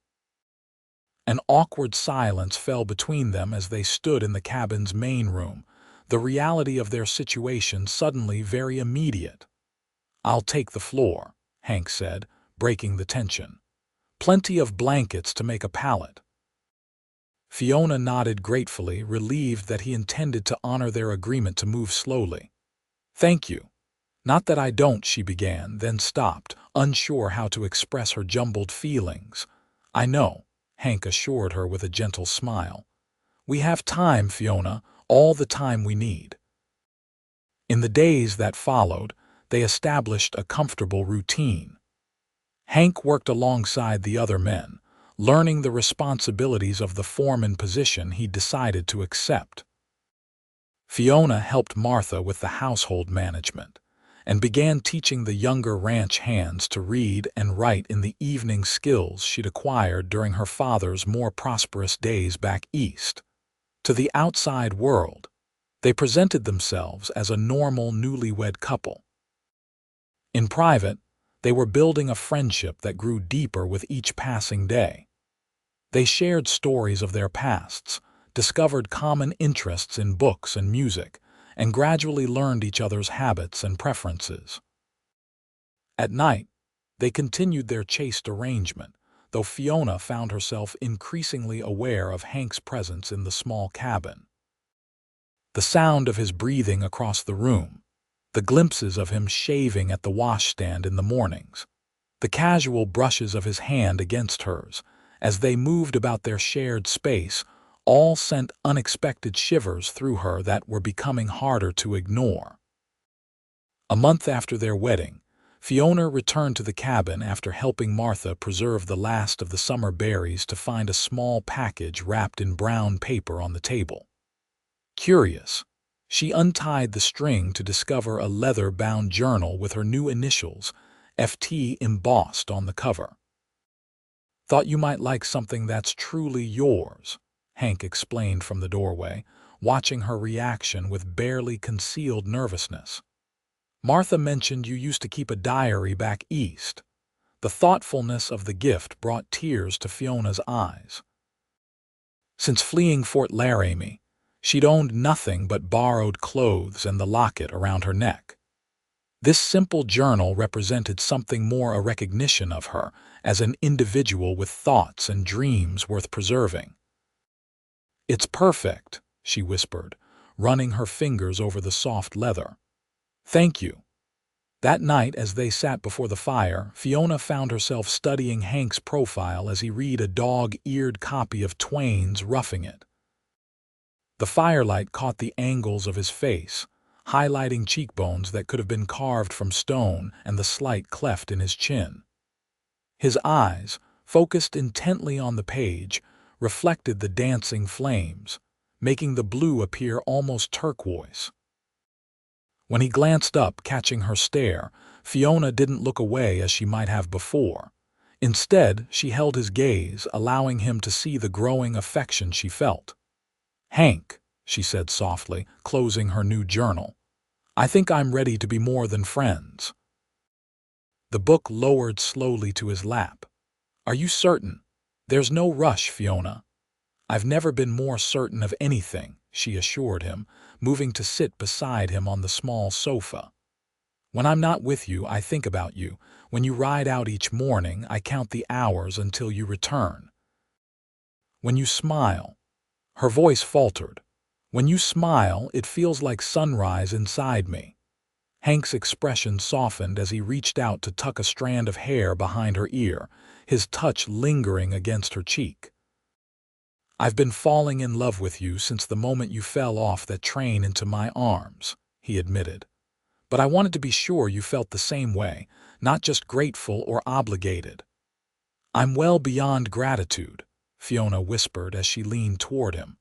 An awkward silence fell between them as they stood in the cabin's main room, the reality of their situation suddenly very immediate. "I'll take the floor," Hank said, breaking the tension. "Plenty of blankets to make a pallet." Fiona nodded gratefully, relieved that he intended to honor their agreement to move slowly. "Thank you. Not that I don't," she began, then stopped, unsure how to express her jumbled feelings. "I know," Hank assured her with a gentle smile. "We have time, Fiona, all the time we need." In the days that followed, they established a comfortable routine. Hank worked alongside the other men, learning the responsibilities of the foreman position he decided to accept. Fiona helped Martha with the household management and began teaching the younger ranch hands to read and write in the evening, skills she'd acquired during her father's more prosperous days back east. To the outside world, they presented themselves as a normal newlywed couple. In private, they were building a friendship that grew deeper with each passing day. They shared stories of their pasts, discovered common interests in books and music, and gradually learned each other's habits and preferences. At night, they continued their chaste arrangement, though Fiona found herself increasingly aware of Hank's presence in the small cabin. The sound of his breathing across the room, the glimpses of him shaving at the washstand in the mornings, the casual brushes of his hand against hers as they moved about their shared space, all sent unexpected shivers through her that were becoming harder to ignore. A month after their wedding, Fiona returned to the cabin after helping Martha preserve the last of the summer berries to find a small package wrapped in brown paper on the table. Curious, she untied the string to discover a leather-bound journal with her new initials, FT, embossed on the cover. "Thought you might like something that's truly yours," Hank explained from the doorway, watching her reaction with barely concealed nervousness. "Martha mentioned you used to keep a diary back east." The thoughtfulness of the gift brought tears to Fiona's eyes. Since fleeing Fort Laramie, she'd owned nothing but borrowed clothes and the locket around her neck. This simple journal represented something more, a recognition of her as an individual with thoughts and dreams worth preserving. "It's perfect," she whispered, running her fingers over the soft leather. "Thank you." That night, as they sat before the fire, Fiona found herself studying Hank's profile as he read a dog-eared copy of Twain's Roughing It. The firelight caught the angles of his face, highlighting cheekbones that could have been carved from stone and the slight cleft in his chin. His eyes, focused intently on the page, reflected the dancing flames, making the blue appear almost turquoise. When he glanced up, catching her stare, Fiona didn't look away as she might have before. Instead, she held his gaze, allowing him to see the growing affection she felt. "Hank," she said softly, closing her new journal, "I think I'm ready to be more than friends." The book lowered slowly to his lap. "Are you certain?" "There's no rush, Fiona." "I've never been more certain of anything," she assured him, moving to sit beside him on the small sofa. "When I'm not with you, I think about you. When you ride out each morning, I count the hours until you return. When you smile," her voice faltered, "when you smile, it feels like sunrise inside me." Hank's expression softened as he reached out to tuck a strand of hair behind her ear, his touch lingering against her cheek. "I've been falling in love with you since the moment you fell off that train into my arms," he admitted. "But I wanted to be sure you felt the same way, not just grateful or obligated." "I'm well beyond gratitude," Fiona whispered as she leaned toward him.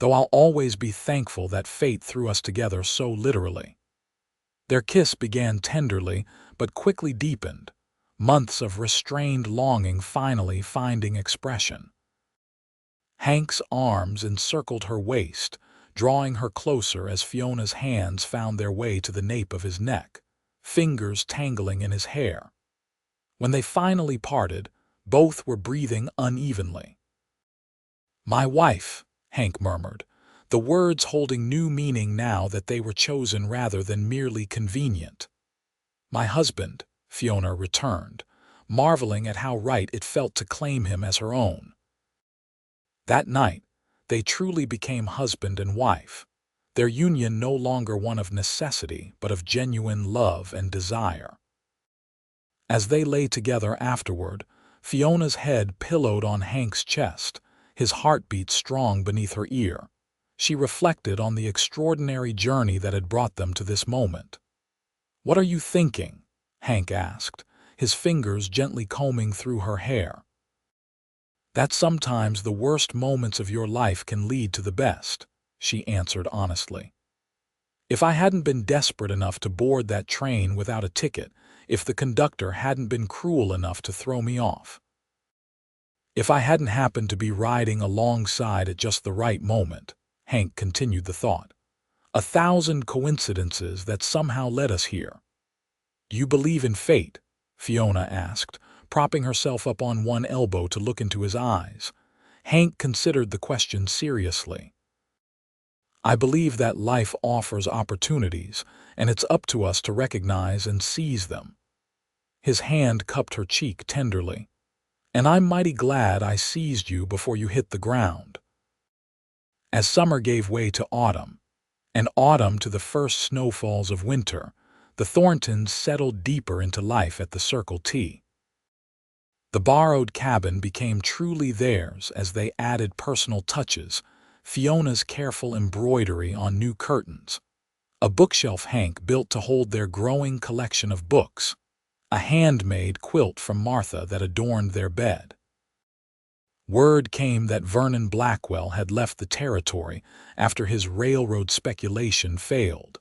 "Though I'll always be thankful that fate threw us together so literally." Their kiss began tenderly, but quickly deepened, months of restrained longing finally finding expression. Hank's arms encircled her waist, drawing her closer as Fiona's hands found their way to the nape of his neck, fingers tangling in his hair. When they finally parted, both were breathing unevenly. "My wife," Hank murmured, the words holding new meaning now that they were chosen rather than merely convenient. "My husband," Fiona returned, marveling at how right it felt to claim him as her own. That night, they truly became husband and wife, their union no longer one of necessity but of genuine love and desire. As they lay together afterward, Fiona's head pillowed on Hank's chest, his heartbeat strong beneath her ear. She reflected on the extraordinary journey that had brought them to this moment. "What are you thinking?" Hank asked, his fingers gently combing through her hair. "That sometimes the worst moments of your life can lead to the best," she answered honestly. "If I hadn't been desperate enough to board that train without a ticket, if the conductor hadn't been cruel enough to throw me off, if I hadn't happened to be riding alongside at just the right moment," Hank continued the thought. "A thousand coincidences that somehow led us here." "Do you believe in fate?" Fiona asked, propping herself up on one elbow to look into his eyes. Hank considered the question seriously. "I believe that life offers opportunities, and it's up to us to recognize and seize them." His hand cupped her cheek tenderly. "And I'm mighty glad I seized you before you hit the ground." As summer gave way to autumn, and autumn to the first snowfalls of winter, the Thorntons settled deeper into life at the Circle T. The borrowed cabin became truly theirs as they added personal touches, Fiona's careful embroidery on new curtains, a bookshelf Hank built to hold their growing collection of books, a handmade quilt from Martha that adorned their bed. Word came that Vernon Blackwell had left the territory after his railroad speculation failed,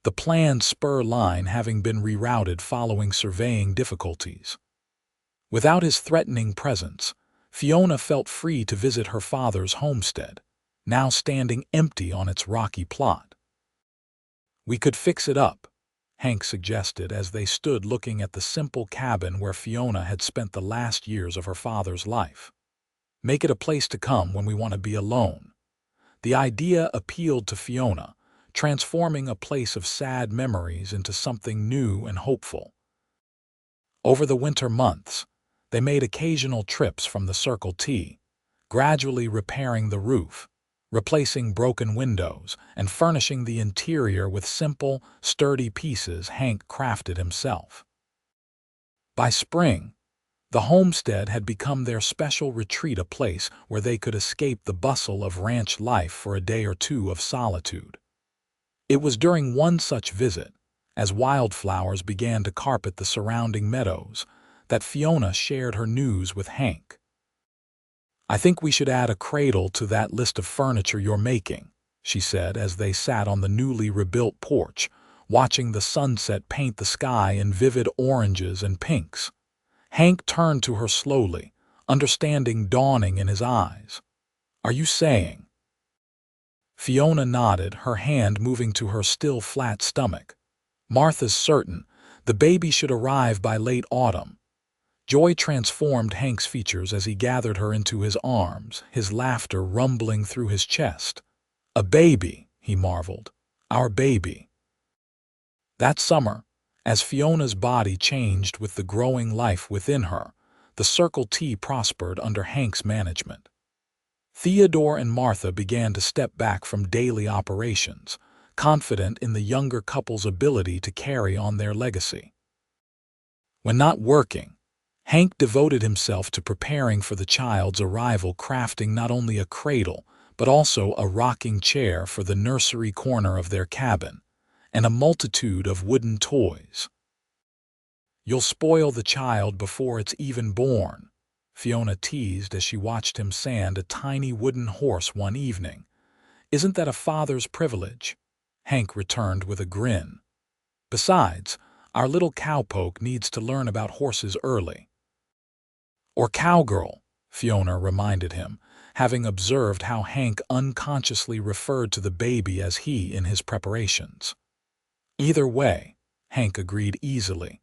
the planned spur line having been rerouted following surveying difficulties. Without his threatening presence, Fiona felt free to visit her father's homestead, now standing empty on its rocky plot. "We could fix it up," Hank suggested as they stood looking at the simple cabin where Fiona had spent the last years of her father's life. "Make it a place to come when we want to be alone." The idea appealed to Fiona, transforming a place of sad memories into something new and hopeful. Over the winter months, they made occasional trips from the Circle T, gradually repairing the roof, replacing broken windows, and furnishing the interior with simple, sturdy pieces Hank crafted himself. By spring, the homestead had become their special retreat, a place where they could escape the bustle of ranch life for a day or two of solitude. It was during one such visit, as wildflowers began to carpet the surrounding meadows, that Fiona shared her news with Hank. "I think we should add a cradle to that list of furniture you're making," she said as they sat on the newly rebuilt porch, watching the sunset paint the sky in vivid oranges and pinks. Hank turned to her slowly, understanding dawning in his eyes. "Are you saying?" Fiona nodded, her hand moving to her still flat stomach. "Martha's certain. The baby should arrive by late autumn." Joy transformed Hank's features as he gathered her into his arms, his laughter rumbling through his chest. "A baby," he marveled. "Our baby." That summer, as Fiona's body changed with the growing life within her, the Circle T prospered under Hank's management. Theodore and Martha began to step back from daily operations, confident in the younger couple's ability to carry on their legacy. When not working, Hank devoted himself to preparing for the child's arrival, crafting not only a cradle, but also a rocking chair for the nursery corner of their cabin, and a multitude of wooden toys. "You'll spoil the child before it's even born," Fiona teased as she watched him sand a tiny wooden horse one evening. "Isn't that a father's privilege?" Hank returned with a grin. "Besides, our little cowpoke needs to learn about horses early." "Or cowgirl," Fiona reminded him, having observed how Hank unconsciously referred to the baby as he in his preparations. Either way, Hank agreed easily.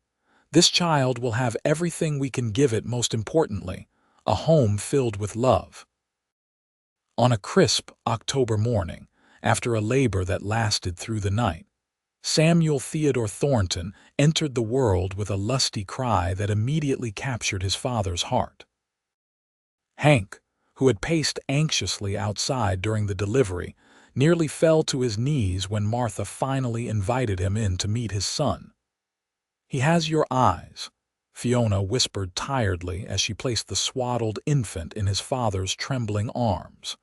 This child will have everything we can give it, most importantly, a home filled with love. On a crisp October morning, after a labor that lasted through the night, Samuel Theodore Thornton entered the world with a lusty cry that immediately captured his father's heart. Hank, who had paced anxiously outside during the delivery, nearly fell to his knees when Martha finally invited him in to meet his son. "He has your eyes," Fiona whispered tiredly as she placed the swaddled infant in his father's trembling arms.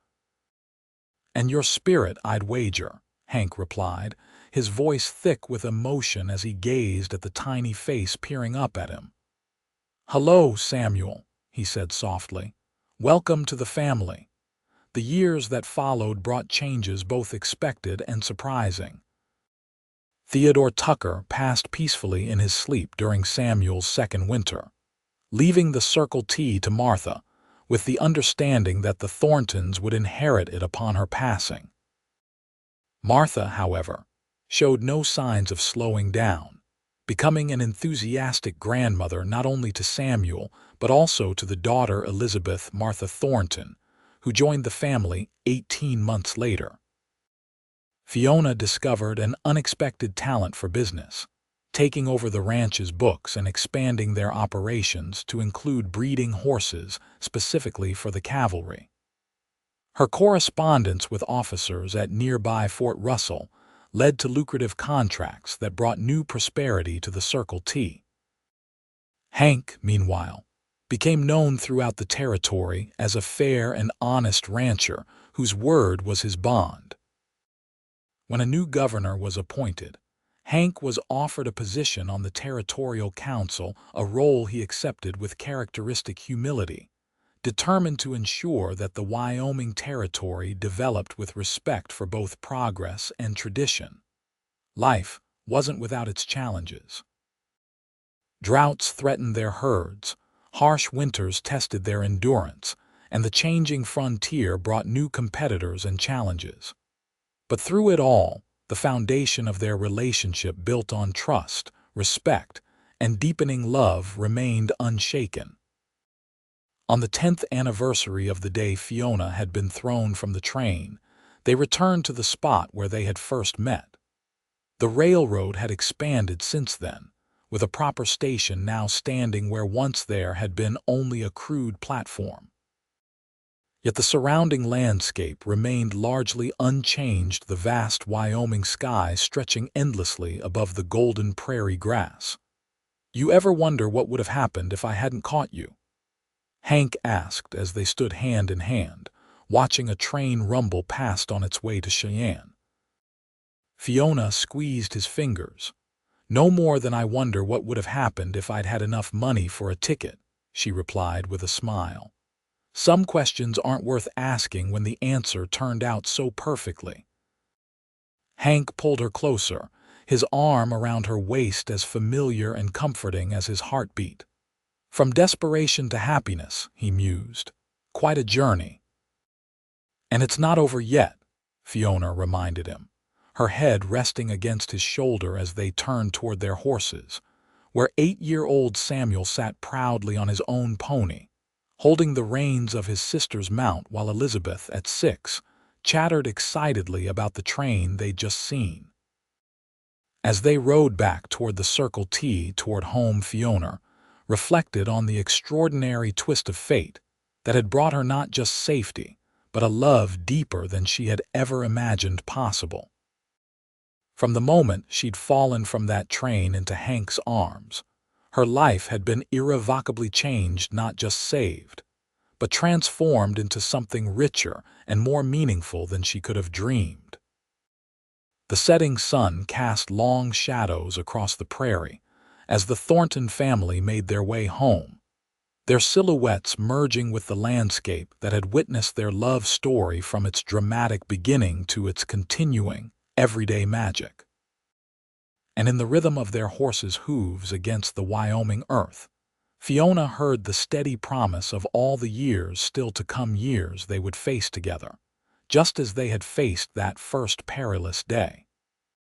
"And your spirit, I'd wager," Hank replied, his voice thick with emotion as he gazed at the tiny face peering up at him. "Hello, Samuel," he said softly. "Welcome to the family." The years that followed brought changes both expected and surprising. Theodore Tucker passed peacefully in his sleep during Samuel's second winter, leaving the Circle T to Martha, with the understanding that the Thorntons would inherit it upon her passing. Martha, however, showed no signs of slowing down, becoming an enthusiastic grandmother not only to Samuel but also to the daughter Elizabeth Martha Thornton, who joined the family 18 months later. Fiona discovered an unexpected talent for business, taking over the ranch's books and expanding their operations to include breeding horses specifically for the cavalry. Her correspondence with officers at nearby Fort Russell led to lucrative contracts that brought new prosperity to the Circle T. Hank, meanwhile, became known throughout the territory as a fair and honest rancher whose word was his bond. When a new governor was appointed, Hank was offered a position on the Territorial Council, a role he accepted with characteristic humility, determined to ensure that the Wyoming Territory developed with respect for both progress and tradition. Life wasn't without its challenges. Droughts threatened their herds, harsh winters tested their endurance, and the changing frontier brought new competitors and challenges. But through it all, the foundation of their relationship built on trust, respect, and deepening love remained unshaken. On the 10th anniversary of the day Fiona had been thrown from the train, they returned to the spot where they had first met. The railroad had expanded since then, with a proper station now standing where once there had been only a crude platform. Yet the surrounding landscape remained largely unchanged, the vast Wyoming sky stretching endlessly above the golden prairie grass. "You ever wonder what would have happened if I hadn't caught you?" Hank asked as they stood hand in hand, watching a train rumble past on its way to Cheyenne. Fiona squeezed his fingers. "No more than I wonder what would have happened if I'd had enough money for a ticket," she replied with a smile. "Some questions aren't worth asking when the answer turned out so perfectly." Hank pulled her closer, his arm around her waist as familiar and comforting as his heartbeat. "From desperation to happiness," he mused. "Quite a journey." "And it's not over yet," Fiona reminded him, her head resting against his shoulder as they turned toward their horses, where 8-year-old Samuel sat proudly on his own pony, holding the reins of his sister's mount, while Elizabeth, at 6, chattered excitedly about the train they'd just seen. As they rode back toward the Circle T toward home, Fiona reflected on the extraordinary twist of fate that had brought her not just safety, but a love deeper than she had ever imagined possible. From the moment she'd fallen from that train into Hank's arms, her life had been irrevocably changed, not just saved, but transformed into something richer and more meaningful than she could have dreamed. The setting sun cast long shadows across the prairie as the Thornton family made their way home, their silhouettes merging with the landscape that had witnessed their love story from its dramatic beginning to its continuing, everyday magic. And in the rhythm of their horses' hooves against the Wyoming earth, Fiona heard the steady promise of all the years still to come, years they would face together, just as they had faced that first perilous day.